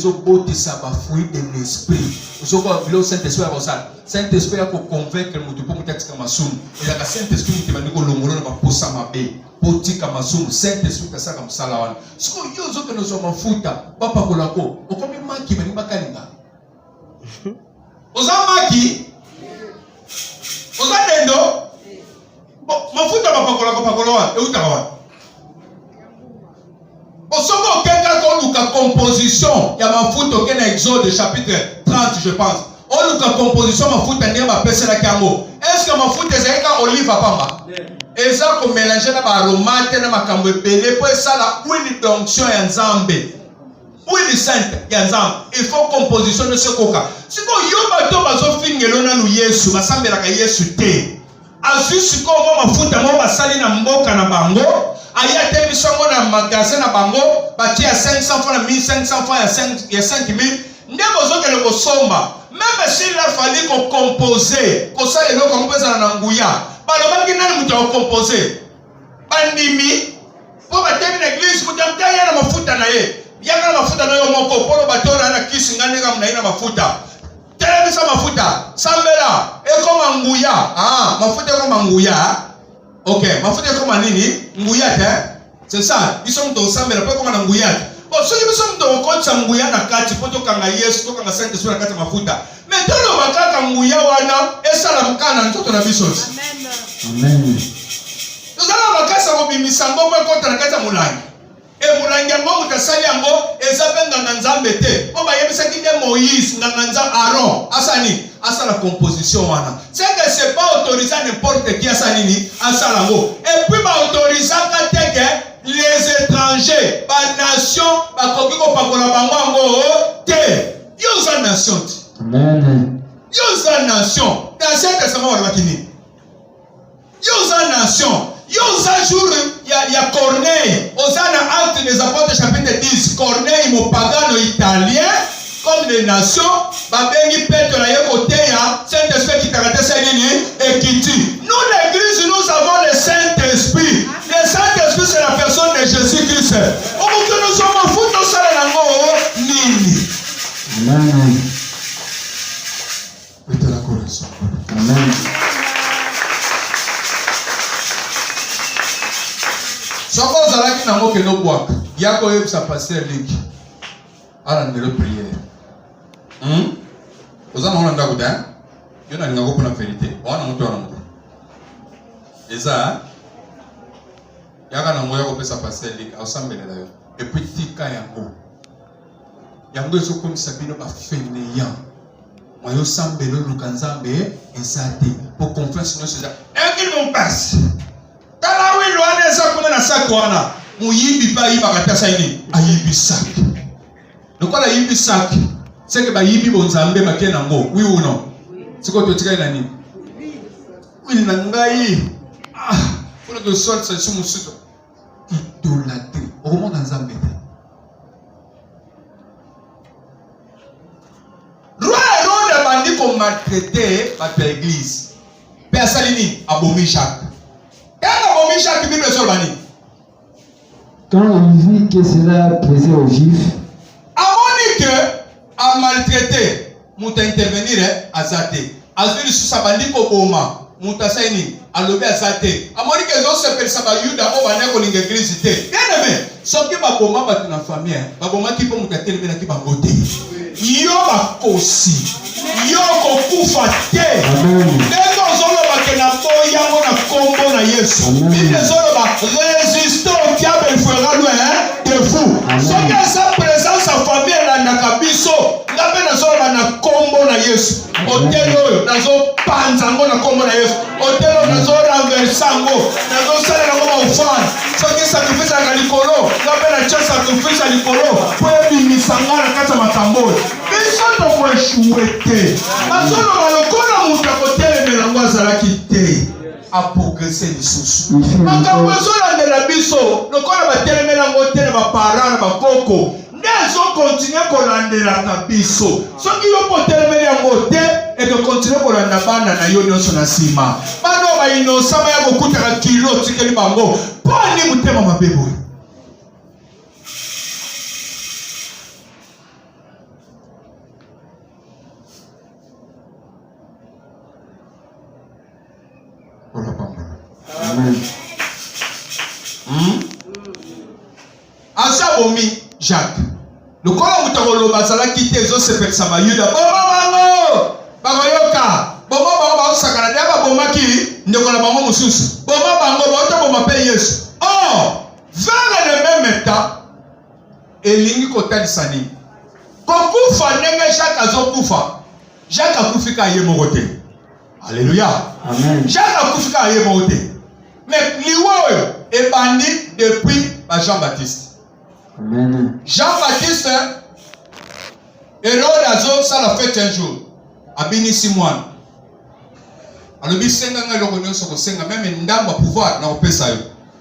sa fruit de l'esprit. Saint-Esprit a convaincre le monde pour nous dire que il y a Saint-Esprit qui m'a dit que l'homme pour ça m'a payé. Poti kama sumu Saint-Esprit kasa kama salawana. Siko yozo ke nozo mafuta papa kolako. Okomi maki mani bakalinga. Oza maki. Oza dendo. Mafuta papa kolako pakolowa. Eutakawa. Osoko keka ko luka composition ya mafuta okena Exode chapitre 30 je pense. On luka composition mafuta ndiye mapesa la kango. Est-ce que mafuta ezeka olive pamba? Eza ko mélanger na ba aromate na makambo epele po esala huile d'onction ya Nzambe. Huile sainte ya Nzambe. Il faut composition de ce coca. Siko yo bato bazo fingelo na nu Yesu, basambela ka Yesu te. Azu siko mo mafuta mo basali na mboka na bango. Aya te bisongo na magasin na bango, bati ya 500 francs na 1500 francs ya 5000. Ndemo zo kele ko somba. Même s'il a fallu qu'on composer, qu'on ça le comme ça na nguya. Balobaki nani mutu composer. Bandimi po batemi na église mutamta yana mafuta na ye. Yaka mafuta na yo moko polo batora na kisi ngane kama na mafuta. Telebisa mafuta, sambela eko nguya. Ah, mafuta eko nguya. OK, mafuta eko nini? Nguya te. C'est ça, ils sont dans sambela po eko nguya. Bon, ceux qui sont dans le compte Sanguya na kati, poto kanga Yesu, to kanga Saint-Esprit na kati mafuta. Mais dans le bakaka Nguya wana, esa la mkana ntoto na bisos. Amen. Amen. Nous allons bakasa ko bimisango kwa kota na kati ya mulangi. E mulangi yango mutasali yango ezabenga na Nzambe te. O ba yebisa kinde Moïse na Nzambe Aaron, asani, asa la composition wana. C'est que c'est pas autorisé n'importe qui asa nini, asa lango. Et puis ba autorisé ka teke les étrangers, la nation, la coquille, la Yosa nation. Amen. Yosa nation. Dans cette testament, on va finir. Yosa nation. Yosa jour, il y a Corneille. Osana acte des apôtres chapitre 10. Corneille, mon pagano italien, comme les nations, Babengi Petro, la Yokotea, Saint-Esprit qui t'a raté et qui dit. Nous, l'église, nous avons le Saint-Esprit. Le Saint-Esprit, c'est la personne de Jésus-Christ. Nous sommes fous de ça. Amen. Amen. Soko zalaki na moke no boaka. Yako yeb sa passer link. Ala ndelo prière. Ozana ona ndako da. Yo na ngako pona vérité. Ona moto ona moto. Eza yaka na moya ko pesa passer link ausambelela yo. Et puis tika yango. Yango ezo komisa bino ba fainéant. Moyo sambelo lukanzambe ezate pour confiance no cela. Engil mon passe. Tala wi loane eza kuna na sac wana. Muyibi ba yiba katasa ini. Ayibi sac. Lokola yibi sac. C'est que ba yibi bonzambe makena ngo. Oui ou non? Siko to tika ina nini? Oui na ngai. Ah, pour le sol c'est sous musuto. Idolâtrie. Au monde nzambe. Roi Hérode bandi ko maltraiter ba l'église. Père Salini abomi Jacques. Quand abomi Jacques Bible sur bani. Quand il vit que cela plaisait aux Juifs, amoni que a maltraité muta intervenir azate azuli susabandi ko boma muta saini alobi azate amoni que zo se persa ba yuda o bana ko linga église te bien aimé soki ba boma ba na famille ba boma ki po muta telemena ki ba ngote yo ba kosi yo ko kufa te lelo zolo ba ke na boya mo na kombo na Yesu bile zolo ba résister au diable fera loin de vous soki sa présence en famille la na biso ngabe na zolo ba na kombo na Yesu otelo na zo panzango na kombo na Yesu otelo na zo renversango na zo sala na ngoma ufan soki sacrifice na likolo ngabe na cha sacrifice na likolo po ebimisanga na kata makambo biso to ko échouer azolo balokona mutu akotelemela ngo azalaki te aprogresse lisusu makambo ezolandela biso lokola batelemela ngo te na bapara na bakoko nde ezokontinue kolandelaka biso soki yo potelemeli yango te ekokontinue kolanda bana na yo nyonso na nsima bana bainosama ya kokutaka kilo tikeli bango mpo ani motema mabe boye Amen. Asabomi Jacques. Le kola mutakolo bazala kite zo sepelisa ba Yuda. Boma bango. Bagoyoka. Boma bango ba sakana dia ba boma ki ndekola bango mususu. Boma bango ba to boma pe Yesu. Oh, vers le même temps elingi kotalisa ni. Kokufa ndenge Jacques azokufa. Jacques akufika ye mokote. Alléluia. Amen. Jacques akufika ye mokote. Mais liwo est bandit depuis Jean-Baptiste. Amen. Jean-Baptiste, Hérode Azo, ça l'a fait un jour. Abini Simon. Alors, il senga nga lokono soko senga même ndamba pouvoir na opesa yo.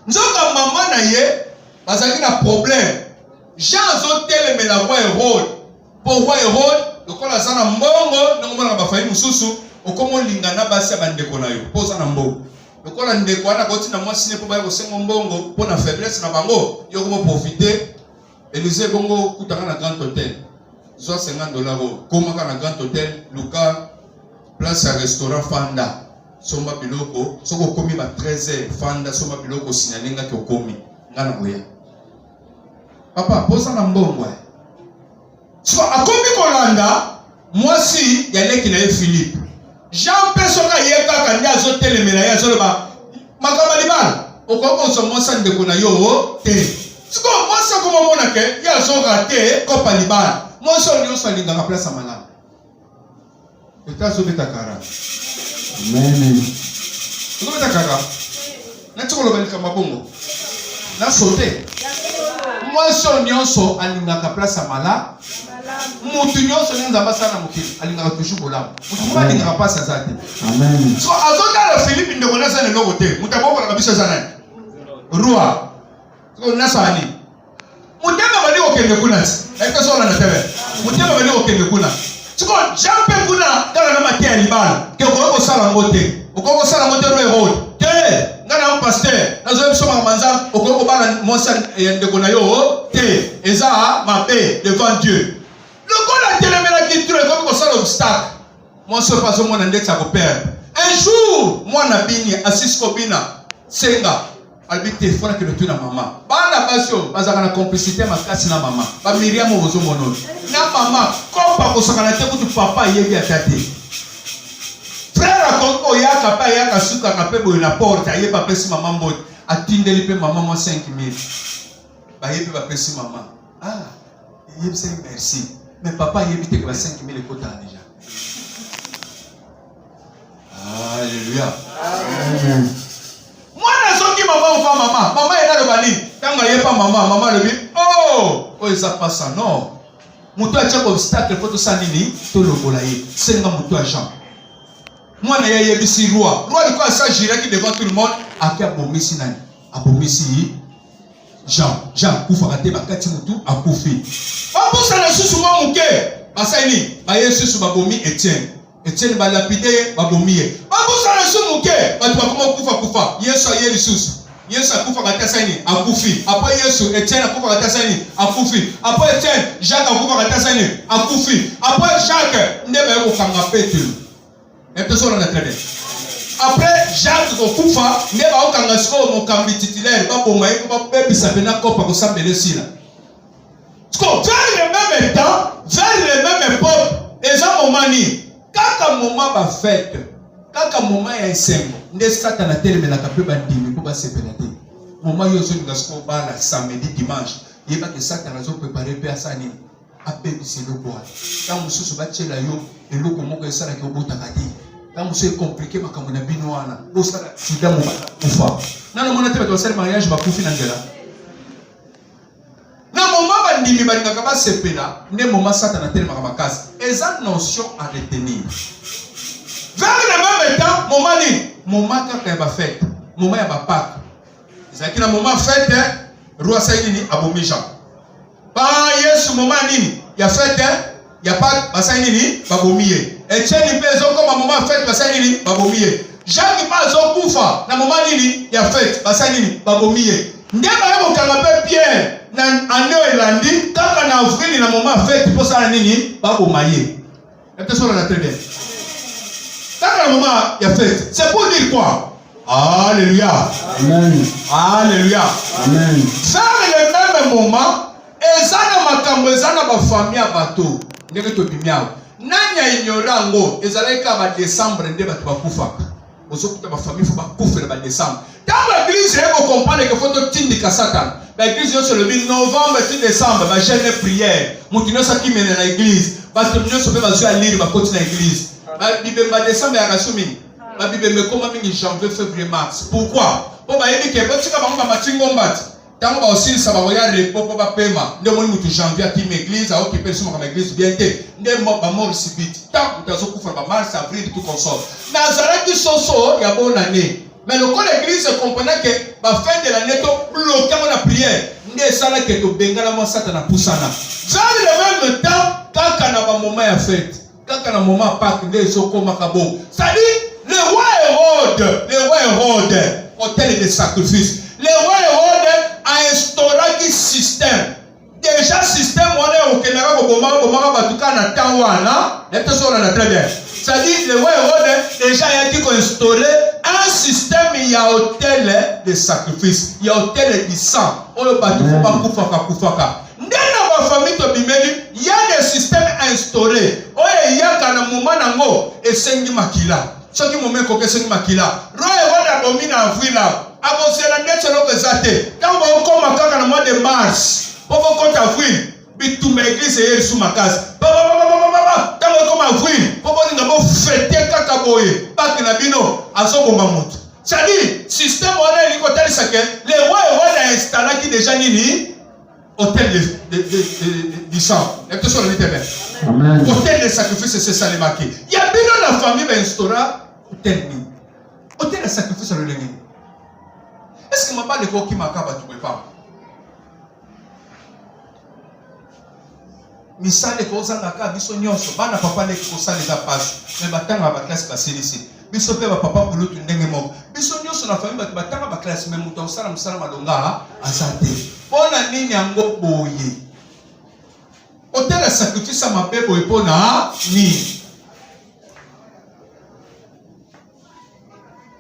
Nzoka maman na ye, bazaki na problème. Jean Azo tele la roi Hérode. Pour roi Hérode, lokola sana mbongo, na ngomona ba famille mususu, okomo lingana basi bandeko na yo. Poza na mbongo. Lokola ndeko wana koti na mwasi ne po ba ko sengo mbongo, po na faiblesse na bango, yo ko profiter. Élysée bongo kutaka na grand hôtel. Soit $50. Comment na grand hôtel, Luka place à restaurant Fanda. Soma biloko, soko komi ba 13h Fanda soma biloko sinalenga ki okomi. Ngana oya. Papa, posa na mbongo. So akomi kolanda, mwasi ya leki na ye Philippe. Jean Pesoka yeka kanda zo telemela ya zo ba. Makaba libala. Okoko so mosa ndeko na yo te. Siko mwasa kuma mona ke ya zo raté kopa libala. Mwasa onyoso linga na place malala. Etazo betakara. Amen. Ngo betakara. Na tsokolo balika mabongo. Na sauté. Mwasa onyoso alinga ka place malala. Mutu nyonso nza basana mukili alinga toujours bola. Mutu ba linga pasa zate. Amen. So azonda la Philippe ndeko na sana loko te. Mutaboko na kabisa sana. Roi. So nasani. Mutema bali okende kuna. Eka so na tebe. Mutema bali okende kuna. Siko jampe kuna kala na matia libala. Ke ko sala ngote. Okoko sala ngote ro Hérode. Te, ngana un pasteur. Nazo bisoma manza okoko bana mosa ndeko na yo te. Eza mabe devant Dieu. Le gars a tellement qui trouve comme ça l'obstacle. Moi je passe mon index à père. Un jour, moi na bini assis kobina senga albité fona que le tout na maman. Bana basio bazaka na complicité makasi na maman. Ba Miriam ozo mono. Na maman kopa ko sakana te kutu papa yebi atate. Frère akoko yaka pa yaka suka na pe boy na porte ayeba pesi maman mbot. Atindeli pe maman mo 5000. Ba yebi ba pesi maman. Ah, yebi c'est merci. Mais papa il évite que la 5000 écoutes déjà. Alléluia. Amen. Moi na soki maman ou pas maman. Maman est là le bani. Quand il n'y a pas maman, maman le dit oh ça passe ça non. Mutu a chaque obstacle faut tout ça nini tout le bolaye. C'est nga mutu a Jean. Moi na ya bisi roi. Roi de quoi ça girait qui devant tout le monde a qui abomisi nani. Abomisi Jean kufakate bakati mutu akufi. Babusa na susu mwa muke. Basaini ba Yesu babomi Etienne balapide babomi ye. Babusa na susu muke batu bakoma kufa. Yesu ayeli susu. Yesu akufa katasa nini? Akufi. Après Yesu, Etienne akufa katasa nini? Akufi. Après Etienne, Jacques akufa katasa nini? Akufi. Après Jacques, ndebe yako kanga Petro. Epeso na très bien. Après Jacques akufa, ndebe yako kanga siko mokambi titulaire, ba bomba yiko ba bebisa pena kopa ko sambele sila. Vers le même temps, vers le même époque, et ça moment ni, kaka moment ba fête, kaka moment ya esengo, nde Satan a tellement la kapé ba dimi pour ba sepelate. Moment yo so ngasko ba la samedi dimanche, yeba que Satan a zo préparer pe asani, ape biselo boa. Quand mususu ba tchela yo, eloko moko esala ke obota kati. Quand mususu est compliqué makambo na bino wana, osala sida mo ba kufa. Nana mona te ba to sel mariage ba kufi na ngela. Na moment bandimi balingaka basepela nde moment Satan a tellement makasi eza notion à retenir. Vers le même temps moment ni moment kaka ya ba fête moment ya ba Pâques ezaki na moment fête roi saini abomisha ba Yesu moment nini ya fête ya Pâques basaini ni babomiye Etienne pezo comme moment fête basaini ni babomiye Jacques bazo kufa na moment nini ya fête basaini ni babomiye ndeba yako kanga pe Pierre na andeo elandi kaka na avril na moment fête pour ça nini babo maye epeso na très bien kaka na moment ya fête c'est pour dire quoi? Alléluia, Amen. Alléluia, Amen. vers le même moment ezana makambo ezana ba famille bato ndenge to bimiao nanya ignorango ezaleka ba décembre nde bato bakufa osokuta ba famille fo bakufa na ba décembre. Dans l'église, il faut comprendre qu'il faut que Satan. L'église, c'est le 8 novembre et décembre, ma jeune prière. Mon qui mène à l'église. Parce que nous sommes lire, ma continuer à l'église. Ma Bible, ma décembre, elle a soumis. Ma Bible, me comment janvier, février, mars. Pourquoi? Pour ma équipe, tu vas ma tingombat. Tant que aussi, ça va regarder pour pas paiement. Nous sommes janvier à l'église, à occuper sur ma église, bien que nous sommes morts si vite. Tant que nous sommes mars, avril, tout comme ça. Nazareth, qui sont il y a bonne année. Mais le corps de l'église comprenait que la fin de l'année, bloqué la prière. N'est ça là que tu bengala moi Satan a poussana. Dans le même temps, quand on a un moment à fête, quand on a un moment à Pâques, les soko makabo. C'est-à-dire, le roi Hérode, hôtel de sacrifice. Le roi Hérode a instauré un système. Déjà, système, on est au Canada, très bien. C'est-à-dire, le roi Hérode, déjà, il a dit qu'on instaurait un système, il y a hôtel de sacrifice, il y a hôtel de sang. On ne peut pas kufaka. Dans ma famille, il y a des systèmes instaurés. Il y a un moment et sengi makila. Ce qui m'a dit que sengi makila. Roi Hérode a dominé en avril. Avant cela, quand on commence au mois de mars, pour vous compter avril, tout l'église est sous ma case. Quand on commence avril, pour vous fêter kakaboye, pas que nabino, à son moment. C'est-à-dire, système on est l'hôtel sacré. Le roi Hérode a installé qui déjà nini hôtel du sang. Est-ce que c'est le Amen. Hôtel de sacrifice, c'est ça les marqué. Il y a bien dans la famille qui instaura hôtel ni. Hôtel de sacrifice, c'est le lengi. Est-ce que ma part de quoi qui m'a capable de trouver pas? Misale ko zanga ka biso nyonso bana papa ne ko sala za passe mais batanga ba classe basilisi biso pe ba papa pulutu ndenge moko biso nyonso na famille batanga ba classe mais muto usala musala malonga asante pona nini yango boye hôtel sacrifice ma pe boye pona ni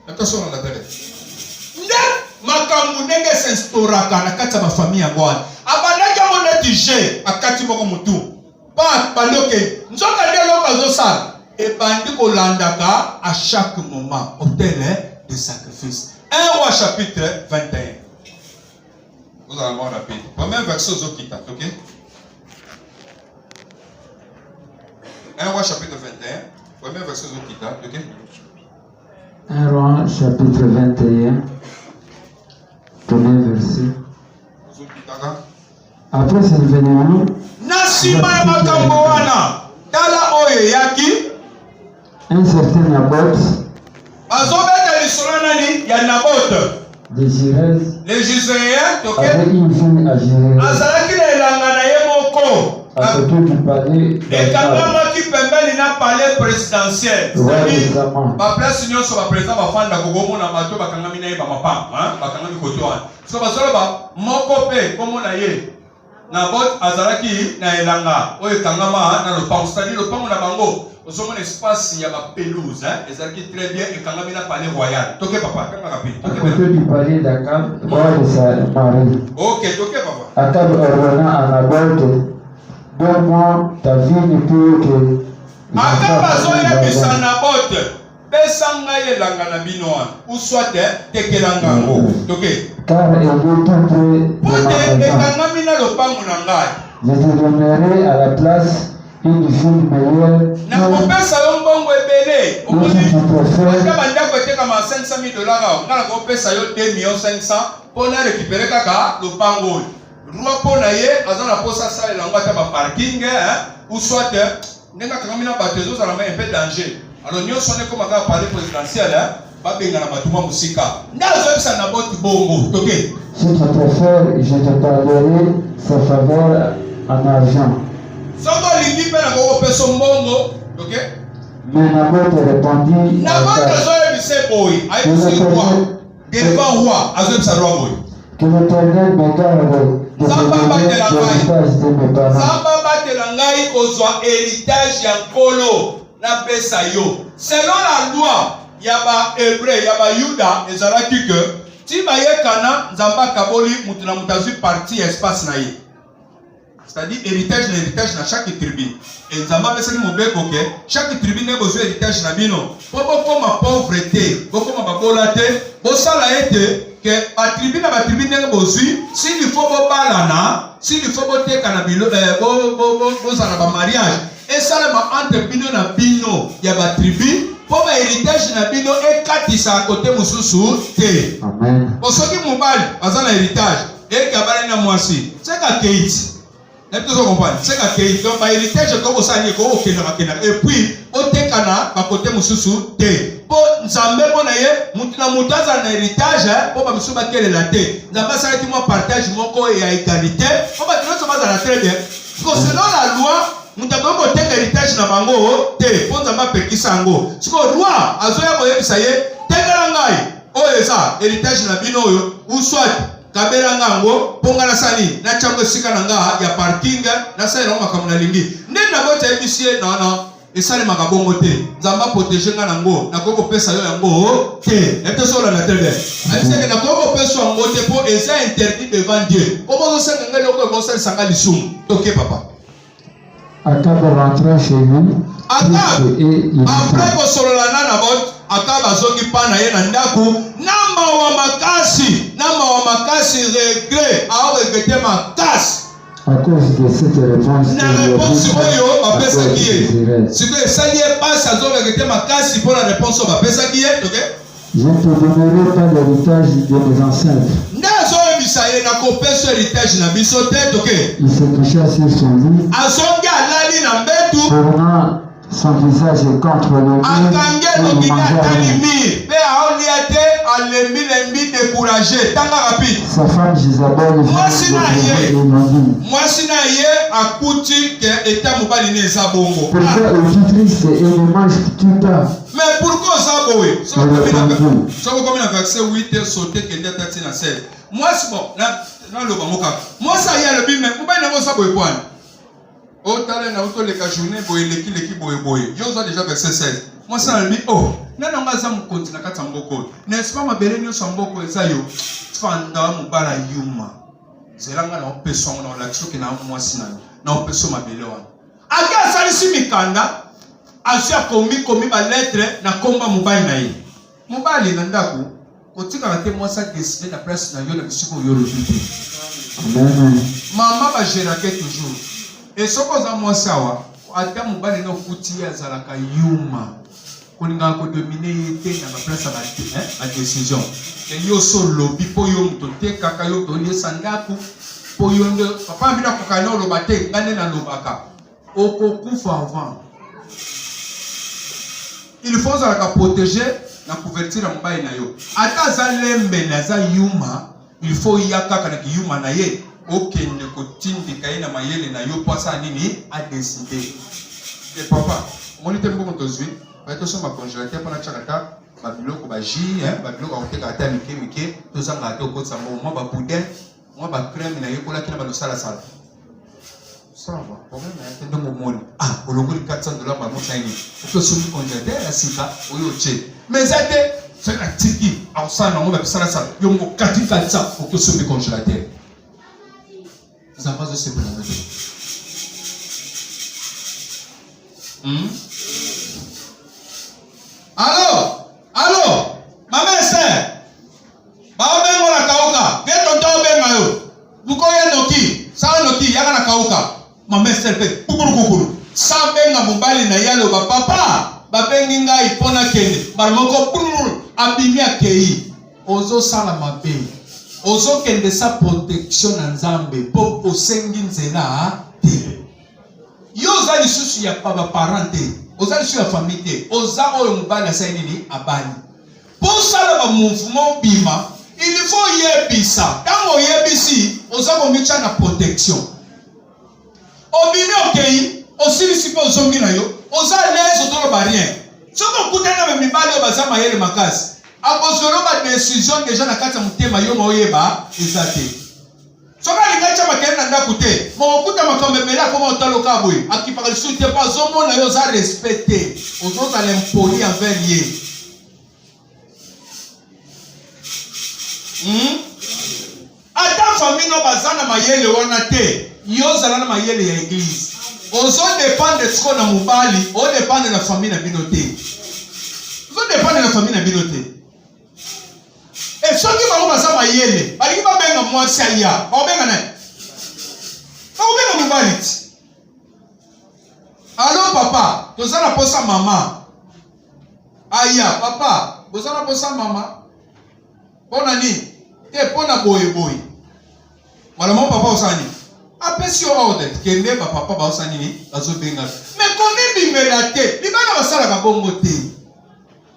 attention à la télé makambu ndenge s'instauraka na kati ya bafamille yango wana abandaki yango neti je akati moko mutu pa bandoke nzoka nde eloko azosala ebandi kolandaka à chaque moment hôtel de sacrifice. 1 Roi chapitre 21. Vous allez voir rapide. Premier verset ozokita, ok? 1 Roi chapitre 21. Premier verset ozokita, ok? 1 Roi chapitre 21. Premier verset. Après cet événement, un certain Naboth de Jérez avait une femme à Jérez à côté du palais d'Akab. palais présidentiel. Ma place union sur la président va faire d'agogo na bato bakangami na ba mapa, hein, bakangami kotoa. So ba solo ba moko pe comme na ye. Na bot azalaki na elanga, o ekangama na le pango, c'est-à-dire le pango na bango. Nous avons un espace, il y a ma pelouse, hein, et ça qui est très bien, et quand même, il a palais royal. Toké papa, quand même rapide. À côté du palais d'Akab, droit de sa mari. Ok, toké papa. Akab ordonna à Nabal, donne-moi ta vie ne peut que. Akab azoya bisa Nabot, besanga yelanga na binoa, ou soit tekelanga ngo. Toké. Car il est tout près. Pote, et quand même, il a le pango nangai. Je te donnerai à la place. Une fille meilleure. Na kopesa yo mbongo ebele. Aka banda koteka ma $500,000. Ngala kopesa yo 2,500,000 pona récupérer kaka lopango. Roi pona ye azana posa ça elanga ta ba parking ou soit nenga kamina batezo za la main un peu danger. Alors nyo sonne comme aka palais présidentiel ba benga na batuma musika. Ndazo epsa na boti bongo. Toké. Si tu préfères, je te parlerai sa faveur en argent. Soko lingi pe na ko peso mbongo, OK? Mais Nabot répondit. Nabot azoye bise boy, ayi roi. Devant roi, azoye bise roi boy. Que l'Éternel me garde de l'héritage de mes parents. Samba batela ngai kozwa héritage ya nkolo na pesa yo. Selon la loi ya ba hébreu, ya ba Yuda, ezalaki que ti ba yekana nzamba kaboli mutu na mutazu parti espace na ye. C'est-à-dire héritage na chaque tribu. Et nzamba pesaki mobeko ke chaque tribu ne besoin héritage na bino. Po bokoma pauvreté, bokoma babola te, bosala ete que ba tribu ne besoin s'il faut bobalana, s'il faut boteka na bilo bozala ba mariage. Et ça le entre bino na bino ya ba tribu po ba héritage na bino ekatisa côté mususu te. Amen. Bosoki mobali azana héritage et kabala na mwasi. C'est ka keiti. Et puis, c'est que donc, l'héritage comme ça, et puis, au tekana, à côté mususu, te. Pour Nzambe, pour na héritage, pour pas me quelle est la te. Nzambe, ça qui moi partage mon corps et à égalité. Pour pas que nous sommes très bien. Parce que selon la loi, nous avons un héritage na bango, te. Pour Nzambe, peki sango. Si le roi, azoya boye, ça y est, tegalangai. Oh, ça, héritage na bino, ou soit. Kabela ngango ponga na sani na chango sika na nga ya parking na sala na makamuna lingi nenda bota ebisie na esale makabongo te nzamba protéger nga nango na koko pesa yo yango te eto sola na tebe aiseke na koko pesa yango te po eza interdit devant Dieu komo so senga loko ko sala sanga lisum toke papa Akab rentra chez lui. Après ko solola na bot Akab azongi pana ye na ndaku namba wa makasi regret a regretter makasi à cause de cette réponse. Na réponse oyo bapesa kiye siko esali passe azo regretter makasi pour la réponse bapesa kiye OK. Je ne te donnerai pas l'héritage de mes ancêtres. Ndazo ebisaye na kopesa héritage na biso te OK. Il se coucha sur son lit. Azongi alali na mbetu. Tournant son visage contre le mur. Akangelo kinatani pe aoliate alembi découragé. Tanga rapide. Sa femme Jezabel Mwasi na ye akuti ke eta mobali ne eza bongo. Pourquoi es-tu triste et ne manges-tu pas? Mais pourquoi ça boy? Soko comme na verset 8 sauter que ndeta tina 7. Mwasi bon na loba moka. Mwasi ya le bime mobali na ngosa boy point. Oh, t'as na auto le journée boy l'équipe boy. Yo ça déjà verset 16. Moi ça lui oh, na nga za mukonzi na kata mboko. N'est-ce pas mabele nyo samboko eza yo. Fanda mubala yuma. Zelanga na opeso na la tsoki na mwasi na yo. Na opeso mabele wana. Aga salisi mikanda. Asia komi ba lettre na komba mubali na ye. Mubali na ndako kotika na te mwasa décider na place na yo na bisiko yo lobi. Amen. Maman va gérer toujours. Et ce qu'on a moi sawa, ata mubali no kuti azalaka yuma. Koninga ko dominer était na place à décision. Et yo so lobby po yo mtote kaka yo to lié sangaku po yo ndo papa mbina kokana lo bate ngane na lobaka. Okokufa avant. Il faut ça la protéger na couverture ya mobali na yo. Ata zalembe na za yuma, il faut yaka kana ki yuma na ye. Ok, ne kotindi kaina mayele na yo poisa nini a décidé. Et papa, Monite mbongo tozwi, baitoso ma congélateur pona chakata, ba biloko ba jus, ba biloko akoteka ata mike, tozanga ate okotsa mo ba boudin, mo ba crème na yekola kina ba losala sala. Ça va, problème est que dans mon ah, au logo de $400 par mois, ça y est. On peut soumettre congélateur, la sika, oui, ok. Mais ça c'est la tiki, en ça, on va faire ça. Il y a un 400, on peut soumettre congélateur. Ça va, je sais pas. Allô, ma mère, c'est. Baobengo la kauka, viens tonton bengayo. Bukoya noki, ça noki, yaga la kauka. Ma mère s'est fait kukuru. Ça benga mobali na yalo ba papa. Ba bengi ngai pona kende. Ba moko abimi akei. Ozo sala mabe. Ozo kende sa protection na Nzambe po osengi nzela te. Yo za lisusu ya baba parente. Oza lisusu ya famille te. Oza oyo mobali asa nini abani. Po sala ba mouvement bima. Il faut yebisa. Tango yebisi, oza komicha na protection. Obimi okei, osilisi pe ozongi na yo, oza les otolo ba rien. Soko kutana me mibali o baza mayele makasi. Akozolo ba décision déjà na kati ya mutema yo moyeba ezate. Soko lingacha makene na ndako te. Mo okuta makambe mela koma otalo kabwe. Akipaka lisu te pa zomo na yo za respecter. Ozoza l'impoli envers ye. Ata famille no bazana mayele wana te. Yo zala na mayele ya église. Ozo dépendre de ce qu'on a mobali, on dépend de la famille na binoté. Ozo dépend de la famille na binoté. Et ceux qui vont passer mayele, bali ba benga mwasi aya, ba benga na. Ba benga mobali. Allô papa, tozala posa mama. Aya, papa, tozala posa mama. Pona ni? Te pona boye boye. Wala mon papa osani. Apesi yo ordre kende ba papa ba osani ni bazo benga. Mais combien bimelate? Libana basala ka bongo te.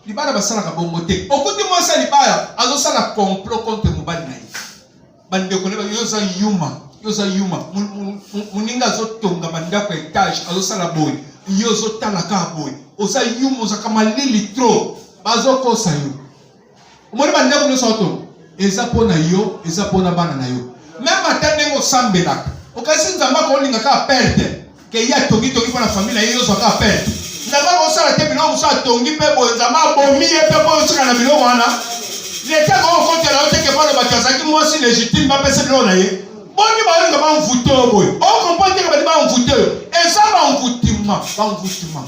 Libana basala ka bongo te. Okuti mo sali baya azo sala complot contre mobali na ye. Bande ko leba yo za yuma. Yo za yuma. Muninga zo tonga banda ko etage azo sala boy. Yo zo tala ka boy. Oza yuma za kama lili tro. Bazo kosa yo. Omoni banda ko no soto. Eza pona yo, eza pona bana na yo. Même atende ngo sambela. Okasi nzamba ko linga ka perte. Ke ya tongi pona famille yo zo ka perte. Nzamba ko sala te bino so tongi pe bo nzamba bomi e pe bo tsika na bino wana. L'État ko konte la ote ke palo bakazaki moi si légitime ba pese bino na ye. Boni ba linga ba mvuto boy. O comprendre que ba mvuto. Eza ba mvutima, ba mvutima.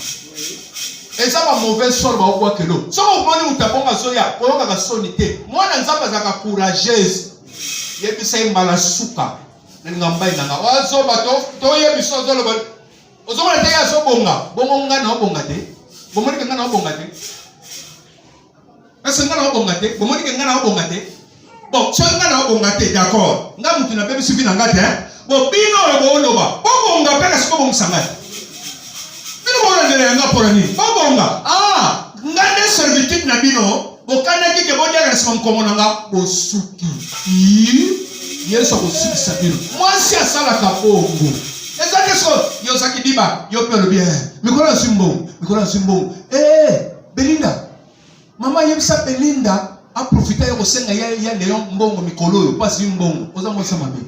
Eza ba mauvais sort ba okwa kelo. So ko moni mutabonga soya, ko yoka ka sonité. Mwana nzamba za ka courageuse. Yebisa imbala suka ngambai nanga wazo bato to yebiso zolo ba ozo mona te ya so bonga bongo ngana obonga te bomoni ke ngana obonga te asa ngana obonga te bomoni ke ngana obonga te bon so ngana obonga te d'accord nga mutu na bebi subi na ngate bo bino bo oloba bonga peka siko bonga sanga bino bona ndele nga porani bonga ngande servitude na bino bokana kike bodia ka sima nkomo nanga bosuki Yesu akusukisa bino mwasi asala ka bongo ezake so yo saki diba yo pe lo bien mikolo simbo Belinda mama yebisa Belinda a profiter yo senga ya Leon mbongo mikolo yo pasi mbongo oza mwasa mabe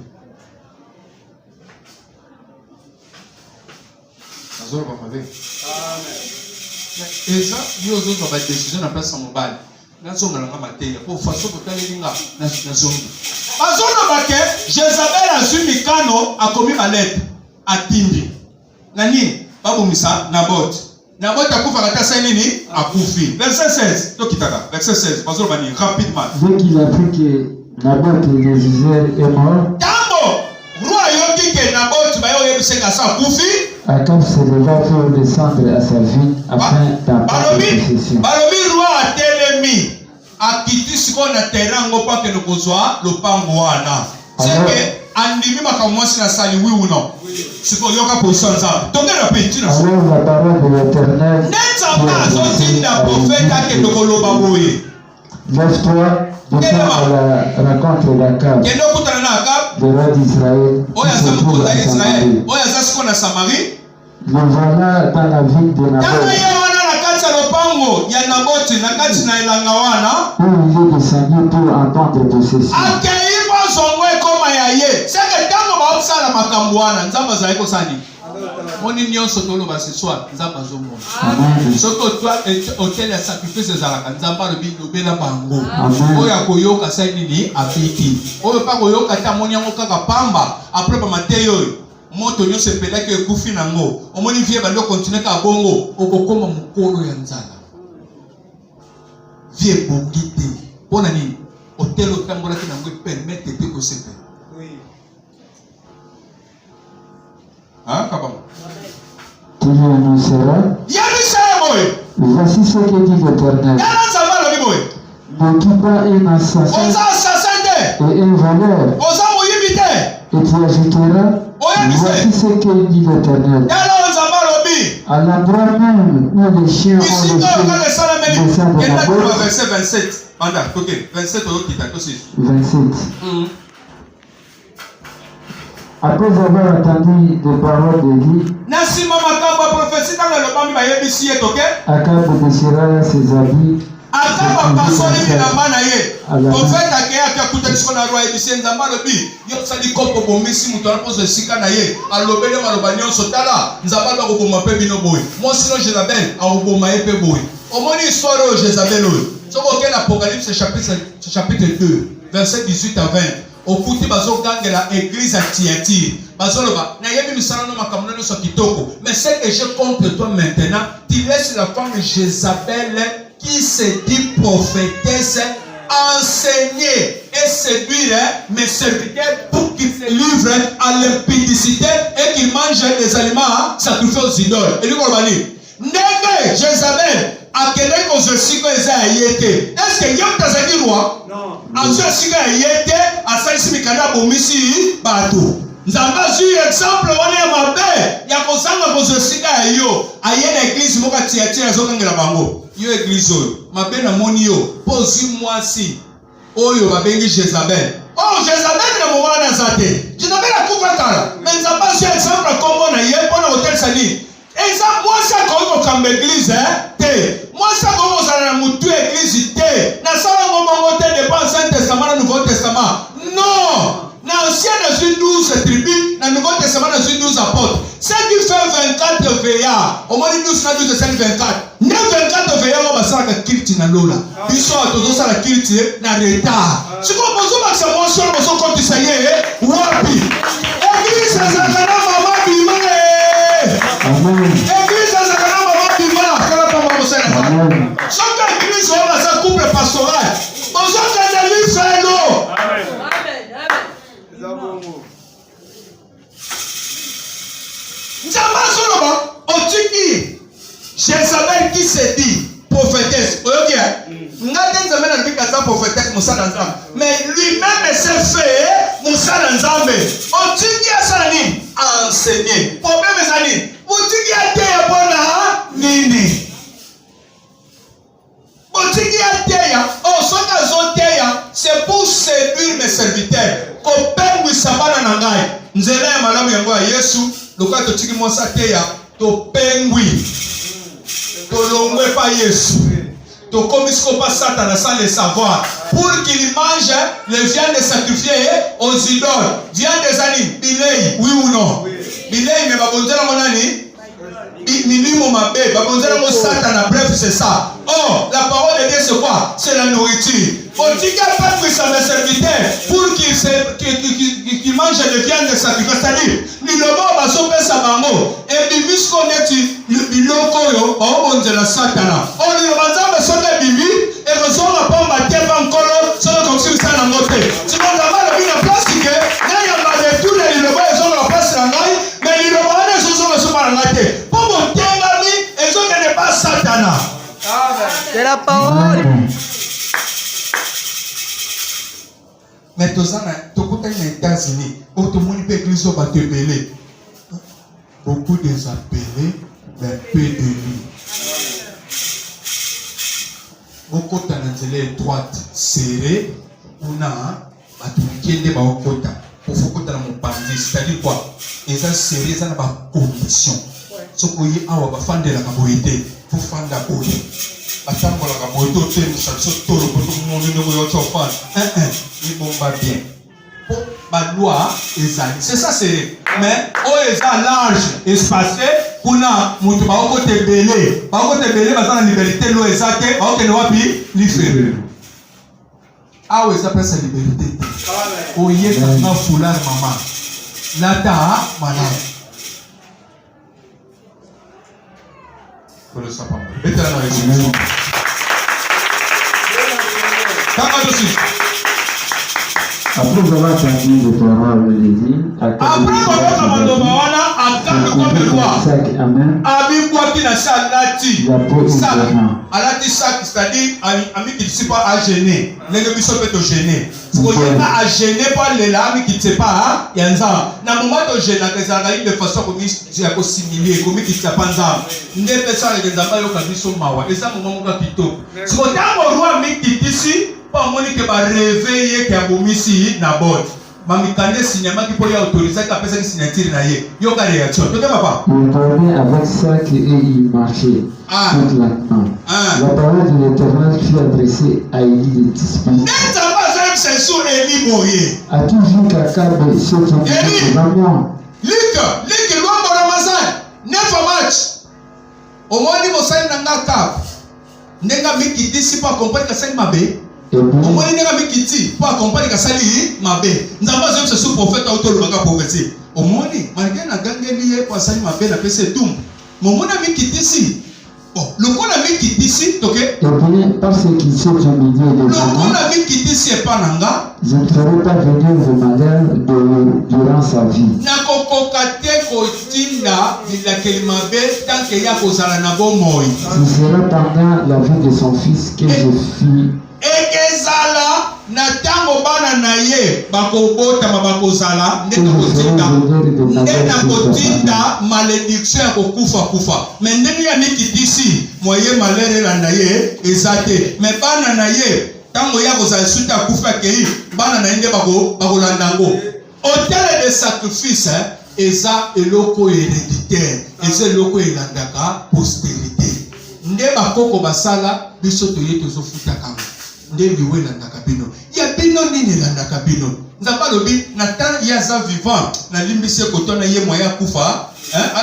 azoro ba mabe amen eza yo zo ba décision na place mobile nazonga na mateya po faso botalinga na zongi bazona bake Jezabel azwi mikano akomi malete atindi nani babumisa Nabot akufa kata sa nini akufi verset 16 tokitaka verset 16 bazona bani rapidement dès qu'il a appris que Nabot et Jézabel est mort tambo roi yoki ke Nabot bayo yebiseka sa akufi Akab se leva pour descendre à sa vie afin d'emprunter des possessions. Balobi roi atelemi akiti siko na terrain ngo pa ke lokozwa lopango wana. Seke andimi makamwasi na sali oui ou non. Siko yoka position za. Tongela petit na. Alors la parole de l'Éternel. Nzamba zotinda prophète ke lokoloba boye. Lève-toi, descends à la rencontre d'Akab. Kendo kutana na Akab. Le roi d'Israël. Oya za mukota Israël. Oya za siko na Samarie. Le voilà dans la ville de Naboth. Où il est descendu pour entendre de ceci. Moni nyonso toloba ce soir nzamba zomo. Soko toi hôtel ya sacrifice ezalaka nzamba lobi lobela bango. Oya koyoka sai nini abiki. Oyo pa koyoka ta moni yango kaka pamba après ba mateyo moto nyonso epelaki ekufi nango. Omoni vie bando continuer ka bongo okokoma mukolo ya nzala. Vie bongite. Pona nini hôtel otambola ki nango permettre te ko sepe. Hein, tu lui annonceras. Voici ce que dit l'Éternel. Ne quitte pas un assassin et un voleur. Et tu ajouteras. Voici ce que dit l'Éternel. À l'endroit même où les chiens ont laissé de la boîte. Verset 27. 27. 27. Après avoir entendu des paroles de vie, Akab déchira ses habits. Chapitre 2, verset 18 à 20. Okuti bazo gangela église à Thyatire. Bazo loba na yebi misala no makambo no so kitoko. Mais ce que je contre toi maintenant, tu laisses la femme Jézabel qui se dit prophétesse enseigner et séduire mes serviteurs pour qu'ils se livrent à l'impudicité et qu'ils mangent des aliments sacrifiés aux idoles. Et lui dit Ndenge Jézabel a quelqu'un qu'on se signe à yété. Est-ce que yom tazaki roi? Non. A se signe à yété, a salisi mikanda bomisi bato. Nzamba su exemple wana ya mabe ya kozanga ko se signe à yo. A yé l'église moka Thyatire azokangela bango. Yo église oyo, mabe na moni yo, posi mwasi. Oyo babengi Jézabel. Oh Jézabel na mwana zate. Jézabel a kufatala. Mais nzamba su exemple kombo na yé pona hotel sani. Et ça, moi, ça, quand on comme église, moi, ça, quand on s'en a moutu église, na ça, on va de pas Ancien Testament, le Nouveau Testament. Non! Dans l'Ancien, dans une 12 tribus, dans le Nouveau Testament, dans une 12 apôtres. C'est qui fait 24 veillards. Au moins, 12, 12, 24. 24 veillards, on va faire la kilti na lola. Ils sont à tous la kilti na retard. Si vous pensez que c'est mon soeur, vous comptez ça y est, wapi. Église, ça, ça, maman, bimane. Amen. Église, ça, ça, maman, bimane. Quelle est ma moselle? Amen. Chaque église, on a sa couple pastoral. On s'en fait des livres, c'est l'eau. Amen. Nzamba otiki Jézabel qui se dit prophétesse. Oyoki ngate nzambe na bika za prophétesse musala nzambe. Mais lui-même s'est fait musala nzambe. Otiki asala nini? Enseigner. Problème ezali. Otiki ate ya bona nini? Otiki ate ya soka zoteya c'est pour séduire mes serviteurs. Kopengwi sabana na ngai. Nzela ya malamu yango ya Yesu. Loka totiki mosa teya to pengwi to longwe pa Yesu to komisko pa Satan sans le savoir pour qu'il mange les viandes sacrifiées aux idoles viande des animaux bilei oui ou non bilei mais babonzela monani minimo mabe babonzela mo Satan bref c'est ça. Oh la parole de Dieu c'est quoi? C'est la nourriture. Otika pas que ça mes serviteurs pour qu'ils mangent les viandes sacrifiées. C'est-à-dire, l'illobo baso pesa bango et bimisco neti biloko yo on de la Satana. On y va soka bibi et ressort pas battre bankolo sur comme si ça na moté. Tu vas avoir la vie plastique, là il y a pas de tout les l'illobo ils ont la place la main, mais l'illobo ne sont pas la maté. Pour mon tengami ils ont n'est pas Satana. C'est la parole. Mais tout ça, tout le monde est États-Unis. Tout le monde peut écrire sur te belé. Beaucoup des appelés, mais peu de lui. Beaucoup de droite serrée, on a qui est au côté. Pour faut que tu mon bandit, c'est-à-dire quoi? Ils ont serré, ils ont pas condition. sokoyi awa bafandela kaboyete pour fanda boye batambola kaboyete otemisa biso tolo poto monene koyotsa ofanda ni bomba bien po baloi ezali c'est ça c'est mais oyo eza large espacé kuna mutu bakokote ebele baza na liberté lo eza te bakokende wapi lifere awa eza pesa liberté te oyekanga foulard mama lata malamu kolo sapa mo betela na yesu kaka dosi. Après avoir entendu les paroles de Dieu, abibwaki na se alati sak c'est-à-dire amikitisi mpo agene ndenge biso mpe togene koyenga agene mpo alela amikitise mpa ya nzambe na moma togenaka ezalaka une façon ya kosimilie komikitisa mpa nzambe nde mpe saleke nzambe ayoka biso mawa eza moma moko ya kitoko siko ntango roi amikitisi mpo amoni ke bareveye ke abomisi na bote mamikande signamaki mpo ya autorisaki apesaki signature na ye yoka réaction toke papa il dormait avec ça et il marchait toute la nuit. La parole de l'Éternel fut adressée à Élie le Tisbite. As-tu vu qu'Akab s'est tourné devant moi? Liki lwambo Ramazan never match omoni mosali na ngaka ndenga mikitisi mpo akompani kasali mabe omoni ndenga mikiti mpo akompani kasali mabe nzambe azokisa su profete autolobaka profeti omoni malgré na gangeli ye mpo asali mabe na pese etumbu momona mikitisi lokola mikitisi toke parce qu'il s'est humilié devant moi, lokola mikitisi epa na nga je ne ferai pas venir le malheur durant sa vie. nakokoka te kotinda bilakeli mabe tanke ya kozala na bomoi Ce sera pendant la vie de son fils que je fis ekezala na ntango bana na ye bakobotama bakozala nde nakotinda malédiction ya kokufa me ndenge ya mikitisi moye malere elanda ye eza te me bana na ye ntango ya kozala suti akufa akei bana na ye nde bakolanda yango hôtel de sacrifice eza eloko héréditaire eza eloko elandaka postérité nde bakoko basala biso toye tozofutaka nde liwe elandaka bino ya bino nini elandaka bino nzambe alobi na ntango ye aza vivant nalimbisi ye kotona ye moya akufa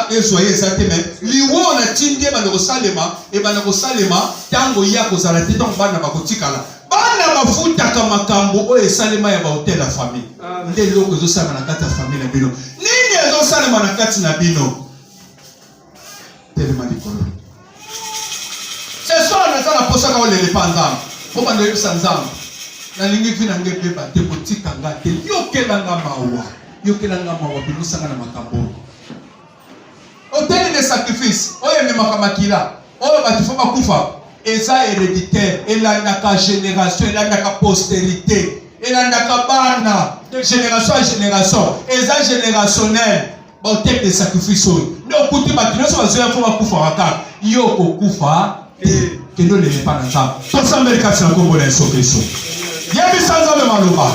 ezwa ye eza te me liwe natindi ebanda kosalema ntango ye akozala te ntango bana bakotikala bana bafutaka makambo oyo esalema ya bahotel ya famille nde eloko ezosalema na kati ya famille na bino nini ezosalema na kati na bino telema likolo seso naza na posaka olelepa nzambe mpo bando oyebisa nzambe nalingi vi nange beba te kotikanga te yokelanga mawa bimisanga na makambo hôtel de sacrifice oyo ememaka makila oyo bato fo bakufa eza héréditaire elandaka génération elandaka postérité elandaka bana génération ya génération eza générationnel bahôtel de sacrifice oyo nde okuti bato nyonso bazoya fo bakufa kaka yo kokufa te kendo lelepa na nzambe tosambeli kati na kombo na yesu kristo yebisa nzambe maloba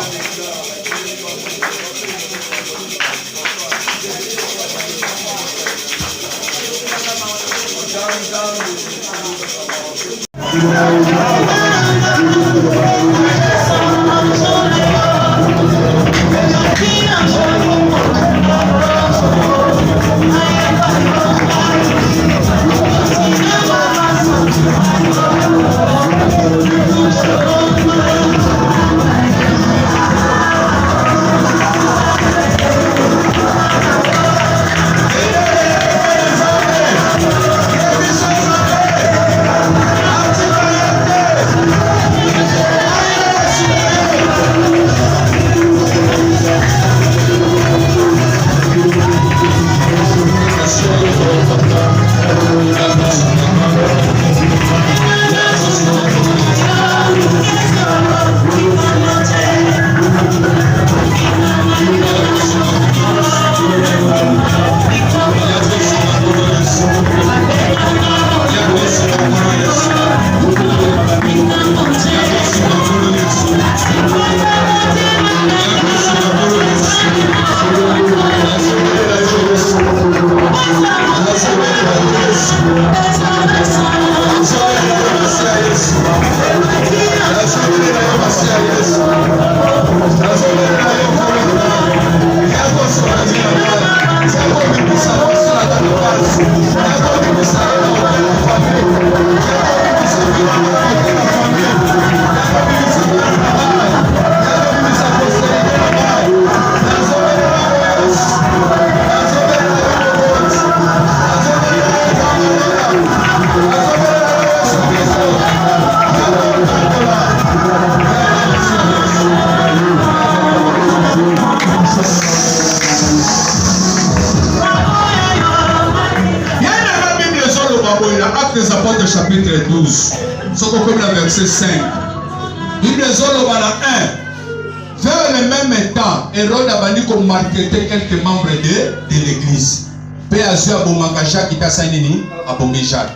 Actes chapitre 12. Soko comme la verset 5. Bible zolo bala 1. Vers le même temps, Hérode a banni comme marketé quelques membres de l'église. Pe azu abomaka Jacques itasanini abombi Jacques.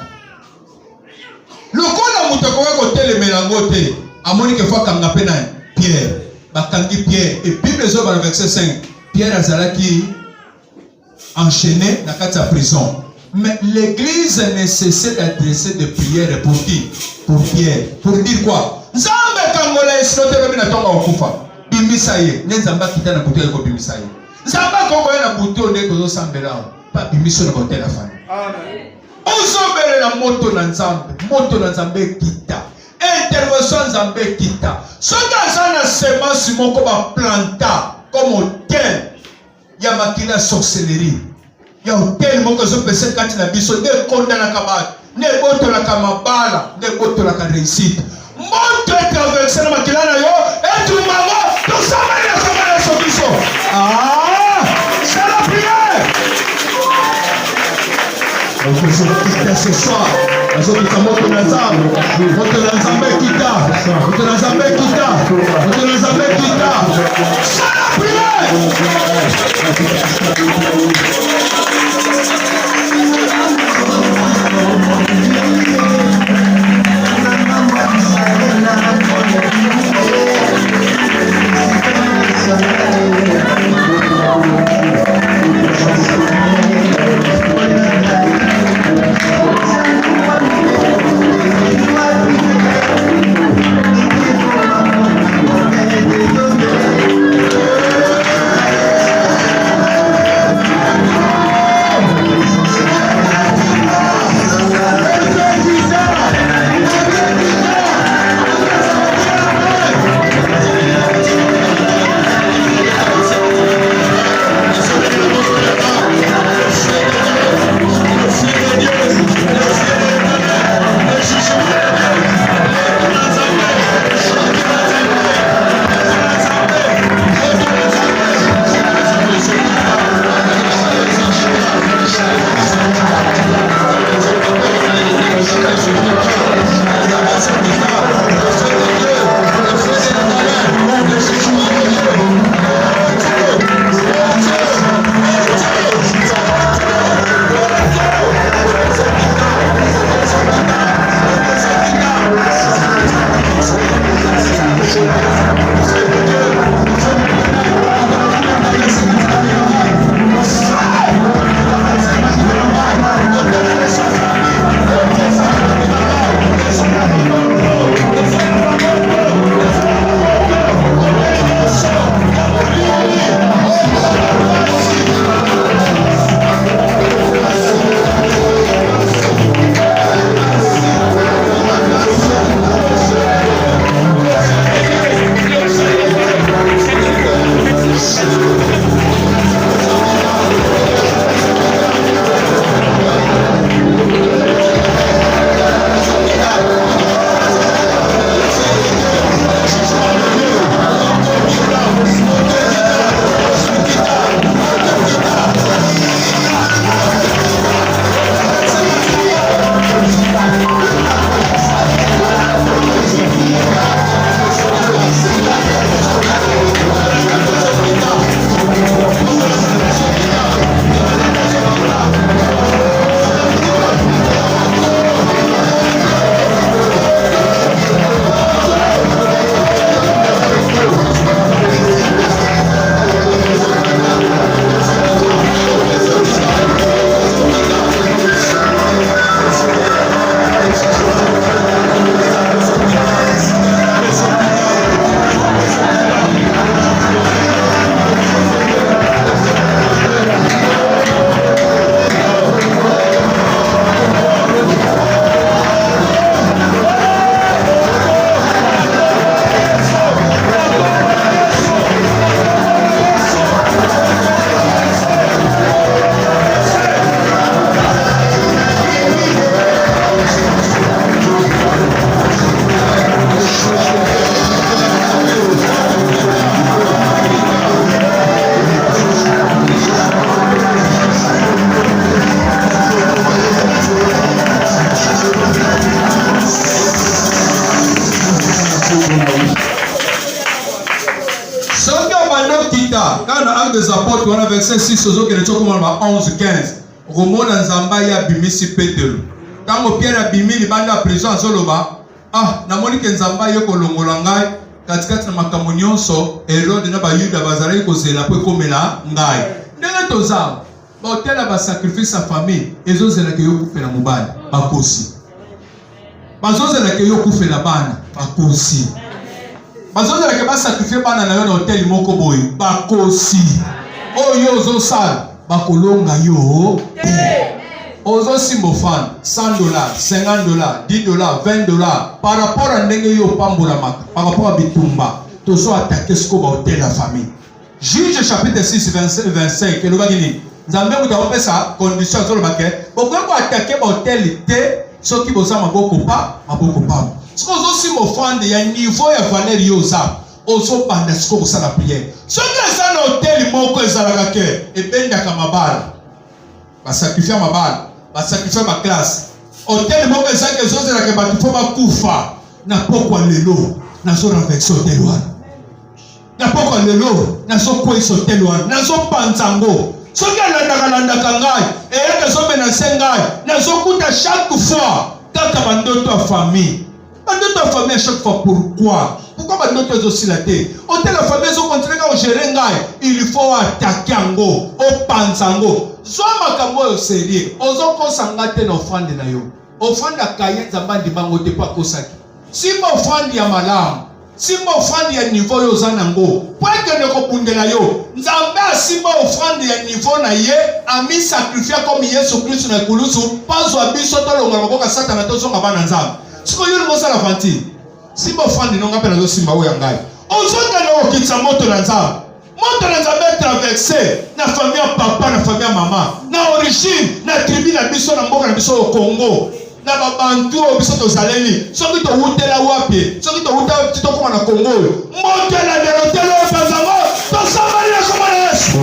Lokola mutu akoka kotelemela ngo te amoni ke fois kanga pe na Pierre bakangi Pierre et Bible zo dans le verset 5 Pierre azalaki enchaîné dans la prison mais l'église ne cessait d'adresser des prières pour qui? Pour Pierre. Pour dire quoi? Nzambe kangola esinote lobi na tonga okufa bimbisa ye ne nzamba kita na buto ko bimbisa ye nzamba kongola na buto ne ko sambela pa bimbiso na hotel afani. Amen. Ozobele na moto na nzambe kita intervention nzambe kita soka sana semence moko ba planta comme hôtel ya makila sorcellerie ya hôtel moko zo pese kati na biso de konda na kabati ne boto la kamabala ne boto la réussite moto traverser na makila na yo et tout maman tout ça va solution. Ah c'est la prière. Ce soir, nous sommes moto na nzambe kita. C'est la prière. soki obanda kita kana acte des apôtres wana verset 6 ozokende tokomona ba 11 15 okomona nzamba ya bimisi Petero tango Pierre abimi libanda ya prison azoloba namoni ke nzamba ye kolongola ngai katikati na makambo nyonso Herode na bayuda bazalaki kozela po ekomela ngai ndenge toza baotela basacrifice ya famille ezozelaka yo kufela mobali bakosi bazozelaka yo kufela bana bakosi bazozelaka basacrifice bana na yo na hotel moko boye bakosi oyo ozosala bakolonga yo ozo simbo fan $100 $50 $10 $20 par rapport à ndenge yo pambola maka par rapport à bitumba tozo attaquer ce ko ba hotel la famille. Juge chapitre 6 verset 25 eloba nini nzambe muta opesa condition zo lobake bokoye ko attaquer ba hotel te soki boza maboko pa siko ozo simbo fan ya niveau ya valeur yo za ozo banda siko kosala prière soki eza na hotel moko ezalaka ke ebendaka mabala basakrifia mabala basakrifia ma classe hotel moko ezaka ezozelaka bato fo bakufa na pokwa lelo nazo renverse hotel wana na pokwa lelo nazo kwesa hotel wana nazo panzango soki alandaka ngai eyaka ezomenase ngai nazokuta chaque fois kaka bandoto ya famille à chaque fois. Pourquoi bandoto ezosila te hotel ya famille ezokontinue kaka ogere ngai il faut attaquer yango opanza yango zwa makambo oyo serie ozokosanga te na ofrande na yo ofrande akaye nzambe andimango te po akosaki simba ofrande ya malamu simba ofrande ya niveau oyo oza nango po ekende kobundela yo nzambe asimba ofrande ya niveau na ye amisakrifia komi yesu kristu na ekulusu pazwa biso tolongola maboka satana tozonga bana nzambe sikoyo limosala vantile simba ofrande nonga mpe nazosimba oyo ya ngai ozokende kokitisa moto na nzambe traversé na famille ya papa na famille ya mama na origine na tribu na biso na mboka na biso au Congo na babantu oyo biso tozaleli soki towutela wapi soki towutela tokoma na Congo moto na derotelo bazango tosambali na komana Yesu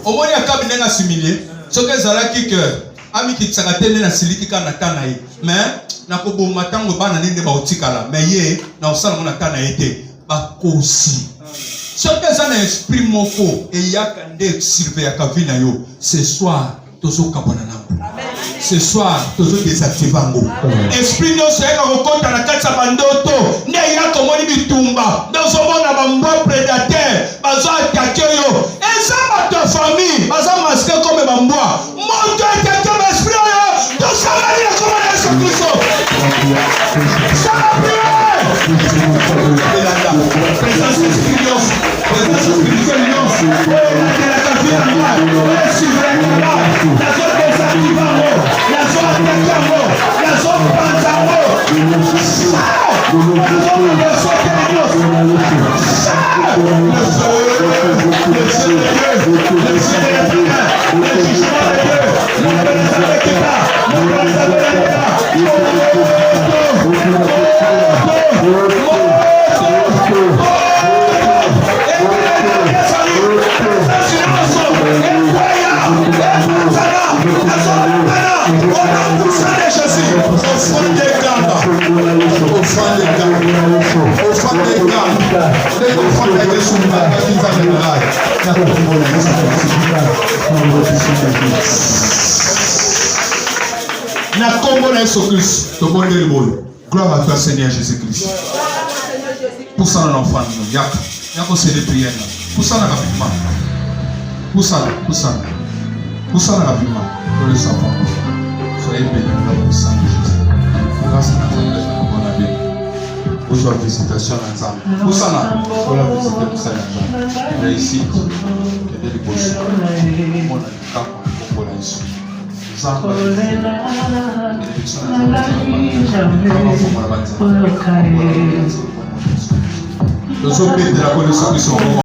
omoni akabi ndenga similie soki ezalaki ke amikitisaka te nde na siliki kaka na ta na ye mais nakoboma ntango bana nde nde baotikala mais ye na kosala ngo na ta na ye te bakosi soki eza na esprit moko eyaka nde surveillaka vi na yo ce soir tozokabwana nango ce soir tozodésactive yango esprit nyonso eyaka kokota na kati ya bandoto nde eyaka omoni bitumba nde ozomona bambwa prédateur bazoatake yo eza bato ya famille baza Gloire à toi, Seigneur Jésus-Christ. Pour ça, l'enfant, il y a aussi des prières. Pour ça, rapidement. Pour ça, rapidement. Pour le savoir. Soyez bénis pour ça, Jésus. Grâce à Dieu, on a béni. Pour la visitation ensemble. Pour ça, pour la visiter pour ça ensemble. Réussite. Que Dieu les bouche. On a du cap pour la issue. Nous sommes de la connaissance.